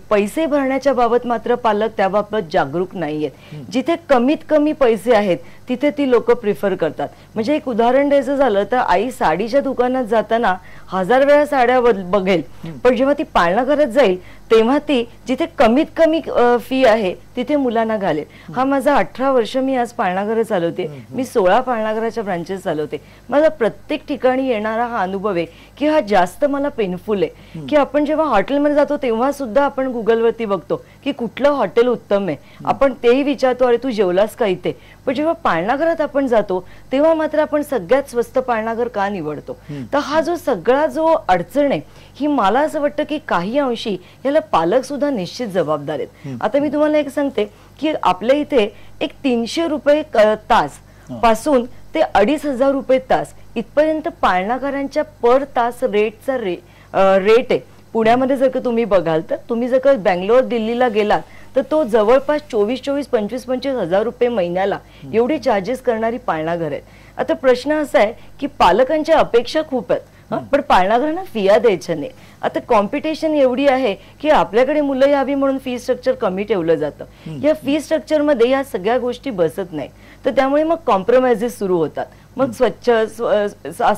पैसे भरण्याच्या बाबत मात्र पालक त्याबाबत जागरूक नाही आहेत. जिथे कमीत कमी पैसे आहेत तिथे ती लोक प्रिफर करतात. म्हणजे एक उदाहरण द्यायचं झालं तर आई साडीच्या दुकानात जाताना 1000 वेळा साड्या बघेल, पण जेव्हा ती पाळणाघरात जाईल तेव्हा ती जिथे कमीत कमी फी आहे तिथे मुलांना घालेल. हा माझा 18 वर्ष मी आज पाळणाघर चालवते. मी 16 पाळणाघराच्या ब्रांचेस चालवते. मला प्रत्येक ठिकाणी येणारा हा अनुभव आहे की हा जास्त मला पेनफुल आहे की आपण जेव्हा हॉटेलमध्ये जातो तेव्हा सुद्धा आपण गुगलवरती बघतो की कुठलं हॉटेल उत्तम आहे, आपण तेही विचारतो अरे तू जेवलास का इथे. पण जेव्हा पाळणाघरात आपण जातो तेव्हा मात्र आपण सगळ्यात स्वस्त पाळणाघर का निवडतो. तर हा जो सगळा जो अडचण आहे ही मला असं वाटतं की काही अंशी याला पालक सुद्धा निश्चित जबाबदार आहेत. आता मी तुम्हाला एक सांगते की आपल्या इथे एक 300 रुपये तास पासून ते 2500 रुपये तास इथपर्यंत पाळणाघरांच्या पर तास रेटचा रेट आहे. पुण्यामध्ये जर का तुम्ही बघाल तर तुम्ही जर का बँगलोर दिल्लीला गेलात तर तो जवळपास 24-25 हजार रुपये महिन्याला एवढे चार्जेस करणारी पाळणाघर आहेत. आता प्रश्न असा आहे की पालकांच्या अपेक्षा खूप आहेत, पण पाळणाघरांना फिया द्यायच्या नाही. आता कॉम्पिटिशन एवढी आहे की आपल्याकडे मुलं यावी म्हणून फी स्ट्रक्चर कमी ठेवलं जातं. या फी स्ट्रक्चर मध्ये या सगळ्या गोष्टी बसत नाहीत. तर त्यामुळे मग कॉम्प्रोमाइजेस सुरू होतात. मग स्वच्छ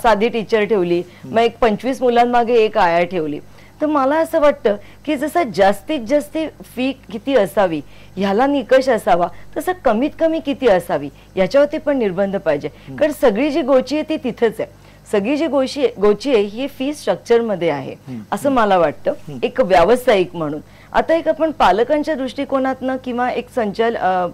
साधी टीचर ठेवली, मग एक 25 मुलांमागे एक आया ठेवली. तर मला असं वाटतं की जसं जास्तीत जास्त फी किती असावी ह्याला निकष असावा तसं कमीत कमी किती असावी याच्यावरती पण निर्बंध पाहिजे. कारण सगळी जी गोची आहे ती तिथेच आहे. सगळी जी गोची आहे ही फी स्ट्रक्चर मध्ये आहे असं मला वाटतं एक व्यावसायिक म्हणून. आता एक आपण पालकांच्या दृष्टिकोनातनं किंवा एक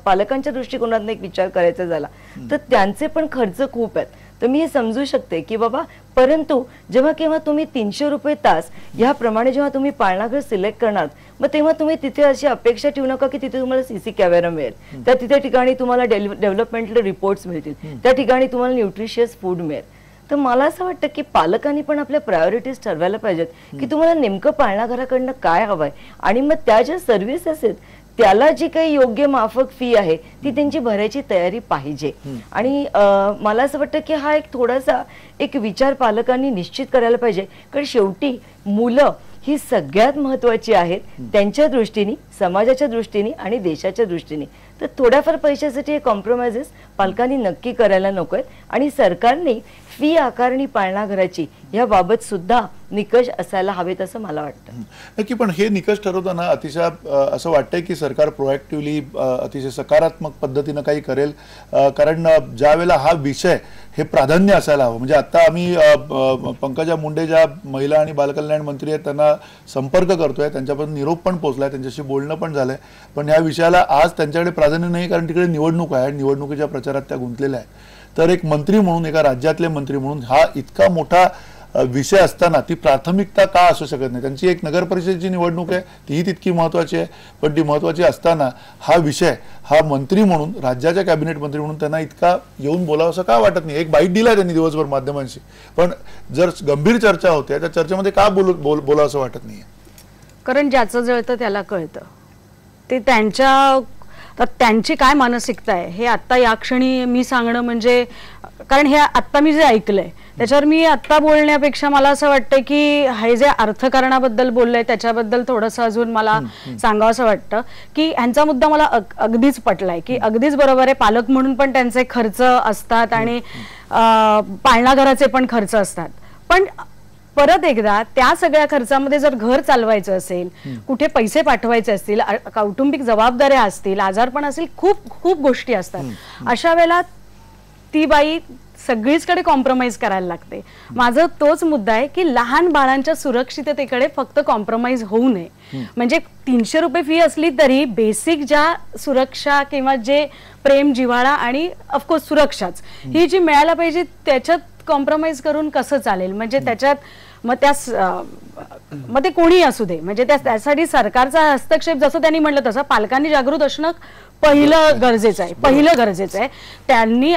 पालकांच्या दृष्टिकोनातनं एक विचार करायचा झाला तर त्यांचे पण खर्च खूप आहेत. तर मी हे समजू शकते की बाबा, परंतु जेव्हा केव्हा तुम्ही 300 रुपये तास याप्रमाणे जेव्हा तुम्ही पाळणाघर सिलेक्ट करणार मग तेव्हा तुम्ही तिथे अशी अपेक्षा ठेवू नका की तिथे तुम्हाला सीसी कॅमेरा मिळेल, त्या तिथे ठिकाणी तुम्हाला डेव्हलपमेंटल रिपोर्ट्स मिळतील, त्या ठिकाणी तुम्हाला न्यूट्रिशियस फूड मिळेल. तर मला असं वाटतं की पालकांनी पण आपल्या प्रायोरिटीज ठरवायला पाहिजेत की तुम्हाला नेमकं पाळणाघराकडनं काय हवंय आणि मग त्या ज्या सर्व्हिसेस आहेत त्याला जी काही योग्य माफक फी आहे ती त्यांची भरायची तयारी पाहिजे. आणि मला असं वाटतं की हा एक थोडासा एक विचार पालकांनी निश्चित करायला पाहिजे. कारण शेवटी मुलं ही सगळ्यात महत्वाची आहेत त्यांच्या दृष्टीने, समाजाच्या दृष्टीने आणि देशाच्या दृष्टीने. तर थोड्याफार पैशासाठी हे कॉम्प्रोमाइजेस पालकांनी नक्की करायला नकोय. आणि सरकारने फी आकारणी पाळणाघराची याबाबत सुद्धा निकष असायला हवेत असं मला वाटतं. नक्की. पण हे निकष ठरवताना अतिशय असं वाटतंय की सरकार प्रोएक्टिव्हली अतिशय सकारात्मक पद्धतीनं काही करेल. कारण ज्या वेळेला हा विषय हे प्राधान्य असायला हवं. म्हणजे आता आम्ही पंकजा मुंडे ज्या महिला आणि बालकल्याण मंत्री आहेत त्यांना संपर्क करतोय, त्यांच्यापर्यंत निरोप पण पोहोचलाय, त्यांच्याशी बोलणं पण झालंय. पण ह्या विषयाला आज त्यांच्याकडे प्राधान्य नाही कारण तिकडे निवडणूक आहे आणि निवडणुकीच्या प्रचारात त्या गुंतलेल्या आहेत. तर एक मंत्री म्हणून, एका राज्यातले मंत्री म्हणून हा इतका मोठा विषय असताना ती प्राथमिकता का असू शकत नाही? त्यांची एक नगर परिषदेची निवडणूक आहे, तीही तितकी महत्वाची आहे. पण ती महत्वाची असताना हा विषय हा मंत्री म्हणून, राज्याच्या कॅबिनेट मंत्री म्हणून त्यांना इतका येऊन बोलावं असं का वाटत नाही? एक बाईट दिला त्यांनी दिवसभर माध्यमांशी, पण जर गंभीर चर्चा होते त्या चर्चेमध्ये का बोलावं असं वाटत नाहीये? कारण ज्याचं जळतं त्याला कळतं. ते त्यांच्या तर त्यांची काय मानसिकता आहे हे आत्ता या क्षणी मी सांगणं म्हणजे, कारण हे आत्ता मी जे ऐकलंय त्याच्यावर मी आत्ता बोलण्यापेक्षा मला असं वाटतं की हे जे अर्थकारणाबद्दल बोललंय त्याच्याबद्दल थोडंसं अजून मला सांगावं असं वाटतं की ह्यांचा मुद्दा मला अगदीच पटलाय की अगदीच बरोबर आहे, पालक म्हणून पण त्यांचे खर्च असतात आणि पाळणाघराचे पण खर्च असतात. पण परत एकदा त्या सगळ्या खर्चामध्ये जर घर चालवायचं असेल, कुठे पैसे पाठवायचे असतील, कौटुंबिक जबाबदाऱ्या असतील, आजारपण असतील, खूप खूप गोष्टी असतात. अशा वेळेला ती बाई सगळीचकडे कॉम्प्रोमाइज करायला लागते. माझा तोच मुद्दा आहे की लहान बाळांच्या सुरक्षिततेकडे फक्त कॉम्प्रोमाइज होऊ नये. म्हणजे 300 रुपये फी असली तरी बेसिक ज्या सुरक्षा किंवा जे प्रेम, जिव्हाळा आणि ऑफकोर्स सुरक्षाच ही जी मिळायला पाहिजे त्याच्यात कॉम्प्रोमाइज करून कसं चालेल. म्हणजे त्याच्यात मग ते कोणी असू दे, म्हणजे त्यासाठी सरकारचा हस्तक्षेप जसं त्यांनी म्हटलं तसं पालकांनी जागृत असणं पहिलं गरजेचं आहे. त्यांनी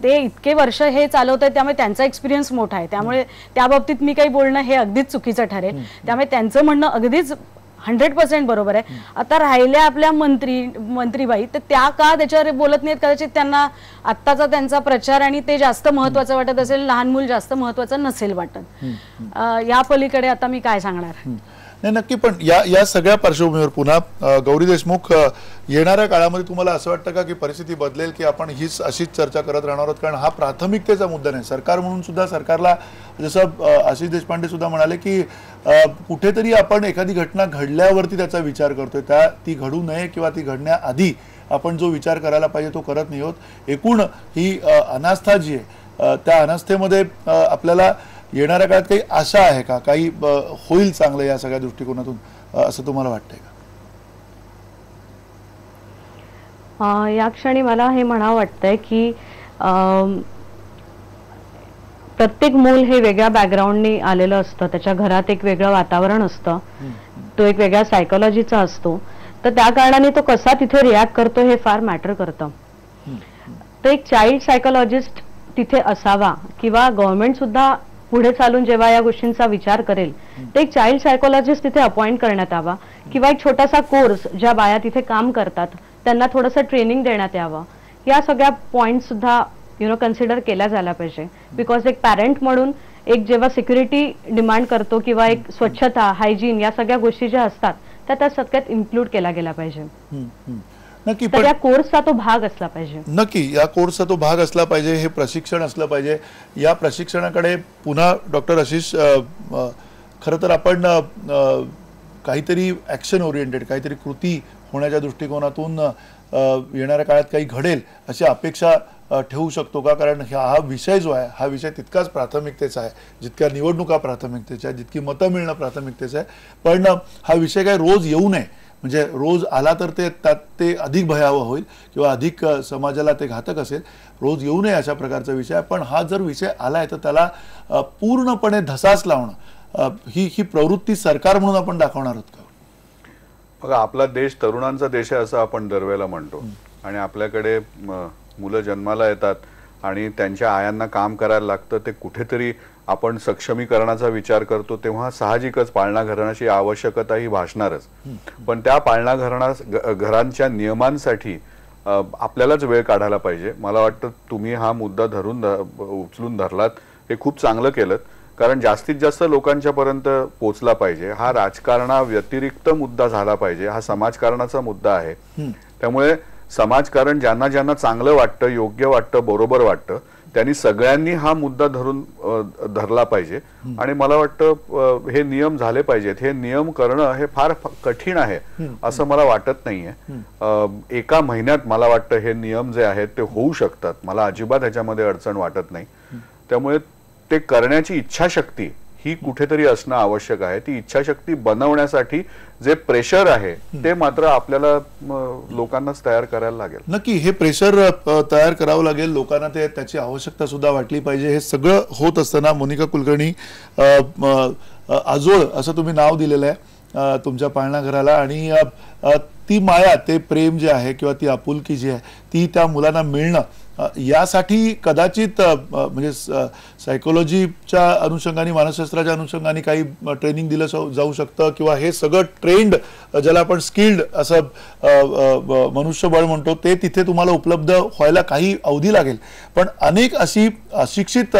ते इतके वर्ष हे चालवत आहेत त्यामुळे त्यांचा एक्सपिरियन्स मोठा आहे. त्यामुळे त्या बाबतीत मी काही बोलणं हे अगदीच चुकीचं ठरेल. त्यामुळे त्यांचं म्हणणं अगदीच 100% बरोबर आहे. आता राहिल्या आपल्या मंत्रीबाई, तर त्या का त्याच्यावर बोलत नाहीत? कदाचित त्यांना आत्ताचा त्यांचा प्रचार आणि ते जास्त महत्वाचं वाटत असेल, लहान मूल जास्त महत्वाचं नसेल वाटत. या पलीकडे आता मी काय सांगणार. नाही, नक्की. पण या सगळ्या पार्श्वभूमीवर पुन्हा गौरी देशमुख, येणाऱ्या काळामध्ये तुम्हाला असं वाटतं का की परिस्थिती बदलेल की आपण हीच अशीच चर्चा करत राहणार आहोत? कारण हा प्राथमिकतेचा मुद्दा नाही. सरकार म्हणून सुद्धा सरकारला, जसं आशिष देशपांडे सुद्धा म्हणाले की कुठेतरी आपण एखादी घटना घडल्यावरती त्याचा विचार करतोय, ती घडू नये किंवा ती घडण्याआधी आपण जो विचार करायला पाहिजे तो करत नाही आहोत. एकूण ही अनास्था जी आहे त्या अनास्थेमध्ये आपल्याला येणाऱ्या काळात काही आशा आहे का? काही होईल चांगलं या सगळ्या दृष्टिकोनातून, असं तुम्हाला वाटतंय का? या क्षणी मला हे म्हणावं वाटतंय की प्रत्येक मूल हे वेगळ्या बॅकग्राऊंडनी आलेलं असतं, त्याच्या घरात एक वेगळं वातावरण असतं, तो एक वेगळ्या सायकोलॉजीचा असतो. तर त्या कारणाने तो कसा तिथे रिॲक्ट करतो हे फार मॅटर करतं. तर एक चाइल्ड सायकोलॉजिस्ट तिथे असावा किंवा गव्हर्नमेंट सुद्धा पुढे चालून जेव्हा या गोष्टींचा विचार करेल तर एक चाइल्ड सायकोलॉजिस्ट तिथे अपॉइंट करण्यात यावा किंवा एक छोटासा कोर्स ज्या बाया तिथे काम करतात त्यांना थोडंसं ट्रेनिंग देण्यात यावं. या सगळ्या पॉइंट सुद्धा कन्सिडर केल्या जायला पाहिजे. बिकॉज एक पॅरेंट म्हणून एक जेव्हा सिक्युरिटी डिमांड करतो किंवा एक स्वच्छता, हायजीन या सगळ्या गोष्टी ज्या असतात त्या सगळ्यात इन्क्लूड केल्या गेल्या पाहिजे. नक्की. पण या कोर्सचा तो भाग असला पाहिजे. नक्की या कोर्सचा तो भाग असला पाहिजे. हे प्रशिक्षण असलं पाहिजे. या प्रशिक्षणाकडे पुन्हा डॉक्टर आशिष, खरं तर आपण काहीतरी ॲक्शन ओरिएंटेड, काहीतरी कृती होण्याच्या दृष्टिकोनातून येणाऱ्या काळात काही घडेल अशी अपेक्षा ठेवू शकतो का? कारण हा विषय जो आहे हा विषय तितकाच प्राथमिकतेचा आहे जितक्या निवडणुका प्राथमिकतेच्या आहे, जितकी मतं मिळणं प्राथमिकतेचं आहे. पण हा विषय काय रोज येऊ नये, म्हणजे रोज आला तर ते अधिक भयावह होईल किंवा अधिक समाजाला ते घातक असेल. रोज येऊ नये अशा प्रकारचा विषय आहे. पण हा जर विषय आलाय तर त्याला पूर्णपणे धसास लावणं ही प्रवृत्ती सरकार म्हणून आपण दाखवणार आहोत का? बघा, आपला देश तरुणांचा देश आहे असं आपण दरवेळेला म्हणतो आणि आपल्याकडे मुलं जन्माला येतात आणि त्यांच्या आयांना काम करायला लागतं. ते कुठेतरी आपण सक्षमीकरणाचा विचार करतो तेव्हा साहजिकच पाळणा घराण्याची आवश्यकता ही भासणारच. पण त्या पाळणा घरांच्या नियमांसाठी आपल्यालाच वेळ काढायला पाहिजे. मला वाटतं तुम्ही हा मुद्दा उचलून धरलात, हे खूप चांगलं केलं. कारण जास्तीत जास्त लोकांच्या पर्यंत पोहोचला पाहिजे. हा राजकारणाव्यतिरिक्त मुद्दा झाला पाहिजे. हा समाजकारणाचा मुद्दा आहे. त्यामुळे समाजकारण ज्यांना ज्यांना चांगलं वाटतं, योग्य वाटतं, बरोबर वाटतं त्यांनी सगळ्यांनी हा मुद्दा धरला पाहिजे. आणि मला वाटतं हे नियम झाले पाहिजेत. हे नियम करणं हे फार कठीण आहे असं मला वाटत नाहीये. एका महिन्यात मला वाटतं हे नियम जे आहेत ते होऊ शकतात. मला अजिबात ह्याच्यामध्ये अडचण वाटत नाही. त्यामुळे ते करण्याची इच्छाशक्ती ही कुठेतरी असणं आवश्यक आहे. ती इच्छाशक्ती बनवण्यासाठी जे प्रेशर आहे ते मात्र आपल्याला लोकांनाच तयार करायला लागेल. नक्की हे प्रेशर तयार करावं लागेल. लोकांना त्याची आवश्यकता सुद्धा वाटली पाहिजे. हे सगळं होत असताना मोनिका कुलकर्णी, आजोळ असं तुम्ही नाव दिलेलं आहे तुमच्या पाळणाघराला आणि ती माया, ते प्रेम जे आहे किंवा ती आपुलकी जी आहे ती त्या मुलांना मिळणं, यासाठी कदाचित म्हणजे सायकोलॉजीच्या अनुषंगाने, मानसशास्त्राच्या अनुषंगाने काही ट्रेनिंग दिलं जाऊ शकतं किंवा हे सगळं ट्रेंड, ज्याला आपण स्किल्ड असं मनुष्यबळ म्हणतो, ते तिथे तुम्हाला उपलब्ध व्हायला काही अवधी लागेल. पण अनेक अशी अशिक्षित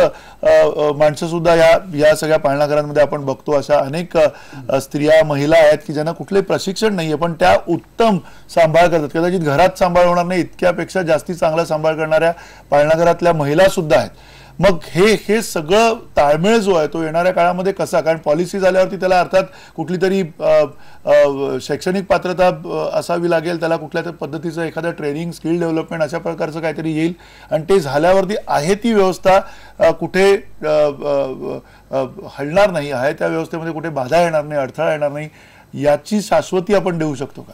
माणसं सुद्धा या सगळ्या पाळणाघरांमध्ये आपण बघतो. अशा अनेक स्त्रिया, महिला आहेत की ज्यांना कुठलंही प्रशिक्षण नाहीये, पण त्या उत्तम सांभाळ करतात. कदाचित घरात सांभाळ होणार नाही, इतक्यापेक्षा जास्ती चांगला सांभाळ करणाऱ्या पाळणाघरातल्या महिला सुद्धा आहेत. मग हे सगळं ताळमेळ जो आहे तो येणाऱ्या काळामध्ये कसा, कारण पॉलिसी झाल्यावरती त्याला अर्थात कुठली तरी शैक्षणिक पात्रता असावी लागेल, त्याला कुठल्या तरी पद्धतीचं एखादं ट्रेनिंग, स्किल डेव्हलपमेंट अशा प्रकारचं काहीतरी येईल, आणि ते झाल्यावरती आहे ती व्यवस्था कुठे हलणार नाही, आहे त्या व्यवस्थेमध्ये कुठे बाधा येणार नाही, अडथळा येणार नाही, याची शाश्वती आपण देऊ शकतो का?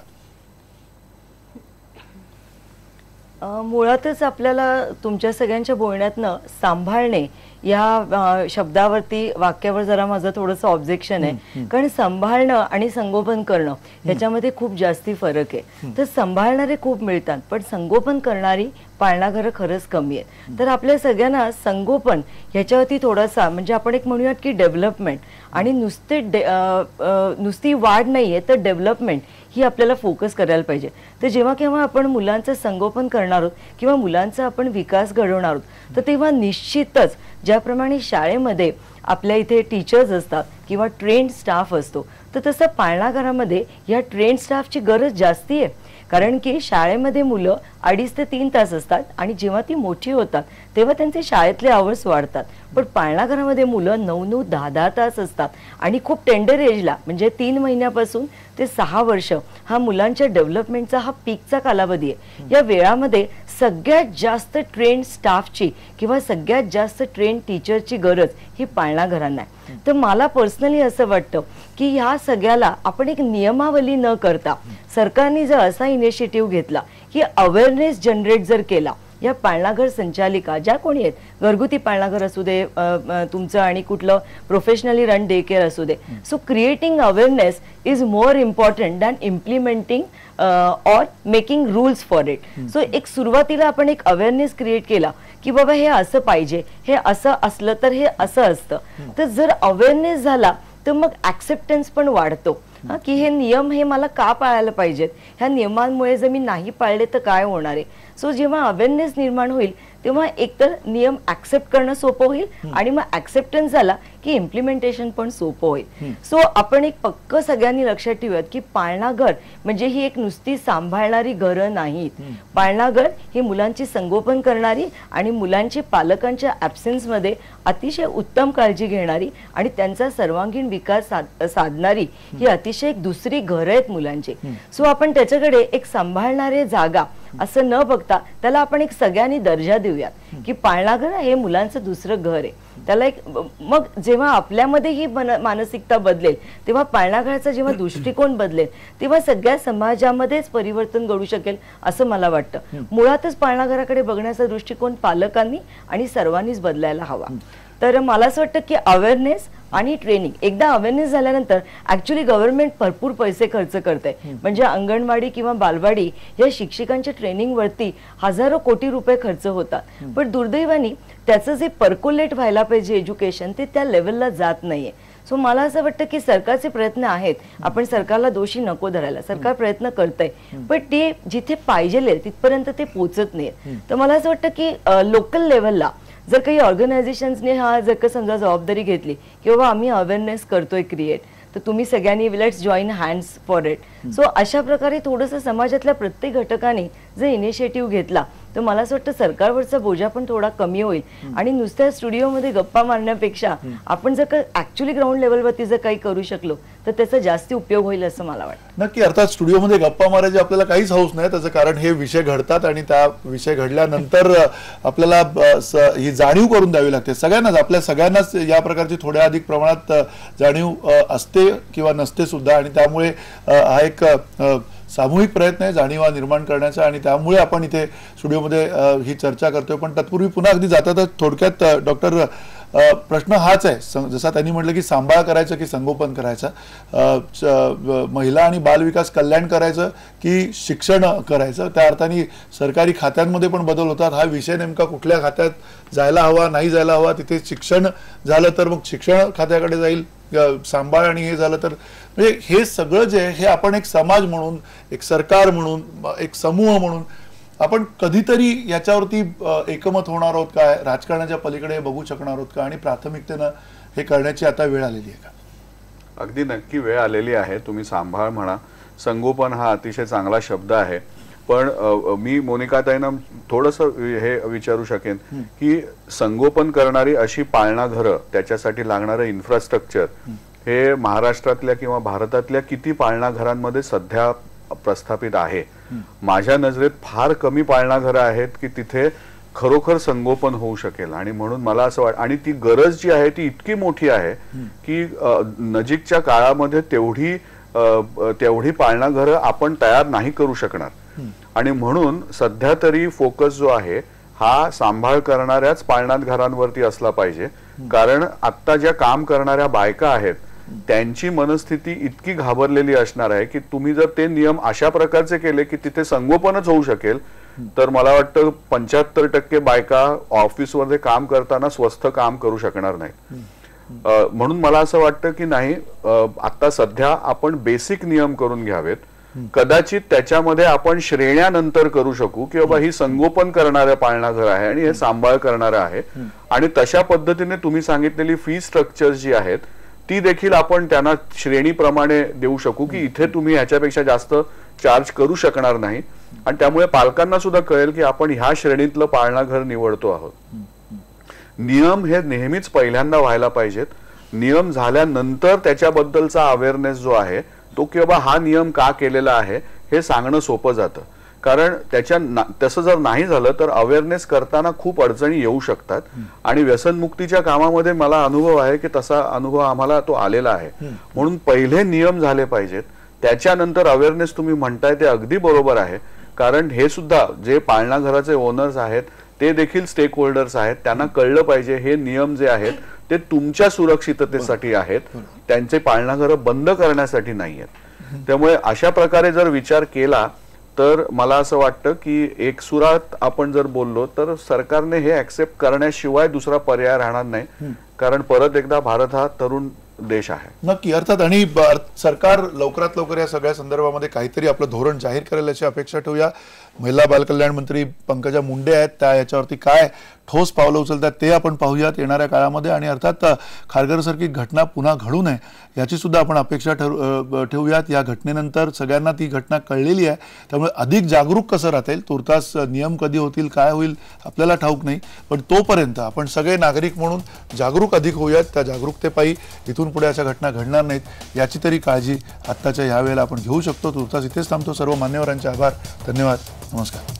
मुळातच आपल्याला तुमच्या सगळ्यांच्या बोलण्यातनं सांभाळणे या शब्दावरती, वाक्यावर जरा माझं थोडंसं ऑब्जेक्शन आहे. कारण सांभाळणं आणि संगोपन करणं ह्याच्यामध्ये खूप जास्ती फरक आहे. तर सांभाळणारे खूप मिळतात, पण संगोपन करणारी पाळणाघरं खरंच कमी आहेत. तर आपल्या सगळ्यांना संगोपन ह्याच्यावरती थोडासा, म्हणजे आपण एक म्हणूयात की डेव्हलपमेंट, आणि नुसती वाढ नाही आहे तर डेव्हलपमेंट ही आपल्याला फोकस करायला पाहिजे. तर जेव्हा केव्हा आपण मुलांचं संगोपन करणार आहोत किंवा मुलांचा आपण विकास घडवणार आहोत, तर तेव्हा निश्चितच ज्याप्रमाणे शाळेमध्ये आपल्या इथे टीचर्स असतात किंवा ट्रेंड स्टाफ असतो, तर तसं पाळणाघरामध्ये या ट्रेंड स्टाफची गरज जास्ती आहे. कारण की शाळेमध्ये मुलं 2.5 ते 3 तास असतात, आणि जेव्हा ती मोठी होतात तेव्हा त्यांचे शाळेतले आवर्स वाढतात. पण पाळणाघरामध्ये मुलं 9-9, 10-10 तास असतात, आणि खूप टेंडर एजला, म्हणजे 3 महिन्यापासून ते 6 वर्ष हा मुलांच्या डेव्हलपमेंटचा हा पीकचा कालावधी आहे. या वेळामध्ये सगळ्यात जास्त ट्रेंड स्टाफची किंवा सगळ्यात जास्त ट्रेंड टीचरची गरज ही पाळणाघरांना आहे. तर मला पर्सनली असं वाटतं की ह्या सगळ्याला आपण एक नियमावली न करता, सरकारने जर असा इनिशिएटिव्ह घेतला की अवेअरनेस जनरेट जर केला, या पाळणाघर संचालिका ज्या कोणी आहेत, घरगुती पाळणाघर असू दे तुमचं, आणि कुठलं प्रोफेशनली रन डे केअर असू दे, so creating awareness is more important than implementing or making rules for it. So एक सुरुवातीला आपण एक अवेअरनेस क्रिएट केला की बाबा हे असं पाहिजे, हे असं असलं तर हे असं असतं. तर जर अवेअरनेस झाला तर मग ऍक्सेप्टन्स पण वाढतो की हे नियम हे मला का पाळायला पाहिजेत, ह्या नियमांमुळे जर मी नाही पाळले तर काय होणार आहे. सो जेव्हा अवेअरनेस निर्माण होईल तेव्हा एकतर नियम ऍक्सेप्ट करणं सोपं होईल, आणि मग ऍक्सेप्टन्स झाला की इम्प्लिमेंटेशन पण सोपं होईल. सो आपण एक पक्क सगळ्यांनी लक्षात ठेवूयात की पाळणाघर म्हणजे ही एक नुसती सांभाळणारी घरं नाहीत. पाळणाघर ही मुलांची संगोपन करणारी आणि मुलांची पालकांच्या ॲब्सेन्समध्ये अतिशय उत्तम काळजी घेणारी आणि त्यांचा सर्वांगीण विकास साधणारी ही अतिशय एक दुसरी घरं आहेत मुलांची. सो आपण त्याच्याकडे एक सांभाळणारे जागा असं न बघता त्याला आपण एक सगळ्यांनी दर्जा देऊयात की पाळणाघर हे मुलांचं दुसरं घर आहे. त्याला एक, मग जेव्हा आपल्यामध्ये ही मानसिकता बदलेल तेव्हा पाळणाघराचा जेव्हा दृष्टिकोन बदलेल तेव्हा सगळ्या समाजामध्येच परिवर्तन घडू शकेल असं मला वाटतं. मुळातच पाळणाघराकडे बघण्याचा दृष्टिकोन पालकांनी आणि सर्वांनीच बदलायला हवा. तर मला असं वाटतं की अवेअरनेस आणि ट्रेनिंग, एकदा अवेअरनेस झाल्यानंतर ऍक्च्युली गव्हर्नमेंट भरपूर पैसे खर्च करते. म्हणजे अंगणवाडी किंवा बालवाडी या शिक्षकांच्या ट्रेनिंगवरती हजारो कोटी रुपये खर्च होतात. पण दुर्दैवाने त्याचं जे पर्क्युलेट व्हायला पाहिजे एज्युकेशन ते त्या लेवलला जात नाहीये. सो मला असं वाटतं की सरकारचे प्रयत्न आहेत, आपण सरकारला दोषी नको धरायला, सरकार प्रयत्न करतंय, पण ते जिथे पाहिजे तिथपर्यंत ते पोहोचत नाहीत. तर मला असं वाटतं की लोकल लेवलला जर काही ऑर्गनायझेशन्सने हा जर का समजा जबाबदारी घेतली की बाबा आम्ही अवेअरनेस करतोय क्रिएट, तर तुम्ही सगळ्यांनी let's join hands for it. So अशा प्रकारे थोडंसं समाजातल्या प्रत्येक घटकाने जर इनिशिएटिव्ह घेतला तर मला असं वाटतं सरकारवरचा बोजा पण थोडा कमी होईल. आणि नुसत्या स्टुडिओमध्ये गप्पा मारण्यापेक्षा आपण जर का ऍक्च्युली ग्राउंड लेवलवरती जर काही करू शकलो तर त्याचा जास्ती उपयोग होईल असं मला वाटतं. नक्की. अर्थात स्टुडिओमध्ये गप्पा मारायची आपल्याला काहीच हौस नाही, त्याचं कारण हे विषय घडतात आणि त्या विषय घडल्यानंतर आपल्याला ही जाणीव करून द्यावी लागते सगळ्यांनाच, आपल्या सगळ्यांनाच या प्रकारची थोड्या अधिक प्रमाणात जाणीव असते किंवा नसते सुद्धा. आणि त्यामुळे हा एक सामूहिक प्रयत्न आहे जाणीवा निर्माण करण्याचा, आणि त्यामुळे आपण इथे स्टुडिओमध्ये ही चर्चा करतोय. पण तत्पूर्वी पुन्हा अगदी जातात थोडक्यात डॉक्टर प्रश्न हाच आहे, जसा त्यांनी म्हटलं की सांभाळ करायचं की संगोपन करायचं, महिला आणि बालविकास कल्याण करायचं की शिक्षण करायचं, त्या अर्थाने सरकारी खात्यांमध्ये पण बदल होतात. हा विषय नेमका कुठल्या खात्यात जायला हवा, नाही जायला हवा, तिथे शिक्षण झालं तर मग शिक्षण खात्याकडे जाईल, सांभाळ आणि हे झालं तर, म्हणजे हे सगळं जे हे आपण एक समाज म्हणून, एक सरकार म्हणून, एक समूह म्हणून आपण कधीतरी याच्यावरती एकमत होणार आहोत का, राजकारणाच्या पलीकडे बघू शकणार आहोत का, आणि प्राथमिकतेनं हे करण्याची आता वेळ आलेली आहे का? अगदी नक्की वेळ आलेली आहे. तुम्ही सांभाळ म्हणा, संगोपन हा अतिशय चांगला शब्द आहे, पण मी मोनिकाताईंना थोडंसं हे विचारू शकेन की संगोपन करणारी अशी पाळणा घरं, त्याच्यासाठी लागणारं इन्फ्रास्ट्रक्चर हे महाराष्ट्रातल्या किंवा भारतातल्या किती पाळणा घरांमध्ये सध्या प्रस्थापित आहे? माझ्या नजरेत फार कमी पाळणा घरं आहेत की तिथे खरोखर संगोपन होऊ शकेल. आणि म्हणून मला असं वाटतं, आणि ती गरज जी आहे ती इतकी मोठी आहे की नजीकच्या काळामध्ये तेवढी पाळणा घरं आपण तयार नाही करू शकणार. आणि म्हणून सध्या तरी फोकस जो आहे हा सांभाळ करणाऱ्याच पाळणात घरांवरती असला पाहिजे, कारण आता ज्या काम करणाऱ्या बायका आहेत त्यांची मनस्थिती इतकी घाबरलेली असणार आहे की तुम्ही जर ते नियम अशा प्रकारचे केले की तिथे संगोपनच होऊ शकेल, तर मला वाटतं 75% बायका ऑफिसमध्ये काम करताना स्वस्थ काम करू शकणार नाही. म्हणून मला असं वाटतं की नाही, आता सध्या आपण बेसिक नियम करून घ्यावेत. कदाचित त्याच्यामध्ये आपण श्रेण्या नंतर करू शकू की बाबा ही संगोपन करणाऱ्या पाळणा घर आहे आणि हे सांभाळ करणारं आहे, आणि तशा पद्धतीने तुम्ही सांगितलेली फी स्ट्रक्चर जी आहेत ती देखील आपण त्यांना श्रेणीप्रमाणे देऊ शकू की इथे तुम्ही ह्याच्यापेक्षा जास्त चार्ज करू शकणार नाही, आणि त्यामुळे पालकांना सुद्धा कळेल की आपण ह्या श्रेणीतलं पाळणा घर निवडतो आहोत. नियम हे नेहमीच पहिल्यांदा व्हायला पाहिजेत. नियम झाल्यानंतर त्याच्याबद्दलचा अवेअरनेस जो आहे तो की बाबा हा नियम का केलेला आहे हे सांगणं सोपं जातं, कारण तसं जर नाही झालं तर अवेअरनेस करताना खूप अडचणी येऊ शकतात. आणि व्यसनमुक्तीच्या कामामध्ये मला अनुभव आहे की तसा अनुभव आम्हाला तो आलेला आहे. म्हणून पहिले नियम झाले पाहिजेत, त्याच्यानंतर अवेअरनेस तुम्ही म्हणताय ते अगदी बरोबर आहे, कारण हे सुद्धा जे पाळणा घराचे ओनर्स आहेत ते देखील स्टेक होल्डर्स आहेत, त्यांना कळलं पाहिजे हे नियम जे आहेत ते तुमच्या सुरक्षिततेसाठी आहेत, त्यांचे पाळणा घरं बंद करण्यासाठी नाही आहेत. त्यामुळे अशा प्रकारे जर विचार केला तर मला असं वाटतं की एक सुरात आपण जर बोललो तर सरकारने हे ऍक्सेप्ट करण्याशिवाय दुसरा पर्याय राहणार नाही, कारण परत एकदा भारत हा तरुण देश आहे. नक्की, अर्थात. आणि सरकार लवकरात लवकर या सगळ्या संदर्भामध्ये काहीतरी आपलं धोरण जाहीर करेल अशी अपेक्षा ठेवूया. महिला बालकल्याण मंत्री पंकजा मुंडे आहेत, त्या याच्यावरती काय ठोस पावलं उचलतात ते आपण पाहूयात येणाऱ्या काळामध्ये. आणि अर्थात खारघरसारखी घटना पुन्हा घडू नये याची सुद्धा आपण अपेक्षा ठेवूयात. या घटनेनंतर सगळ्यांना ती घटना कळलेली आहे, त्यामुळे अधिक जागरूक कसं राहता येईल, तुर्तास नियम कधी होतील, काय होईल आपल्याला ठाऊक नाही, पण तोपर्यंत आपण सगळे नागरिक म्हणून जागरूक अधिक होऊयात. त्या जागरूकतेपायी इथून पुढे अशा घटना घडणार नाहीत याची तरी काळजी आत्ताच्या ह्या वेळेला आपण घेऊ शकतो. तुर्तास इथेच थांबतो. सर्व मान्यवरांचे आभार, धन्यवाद, नमस्कार.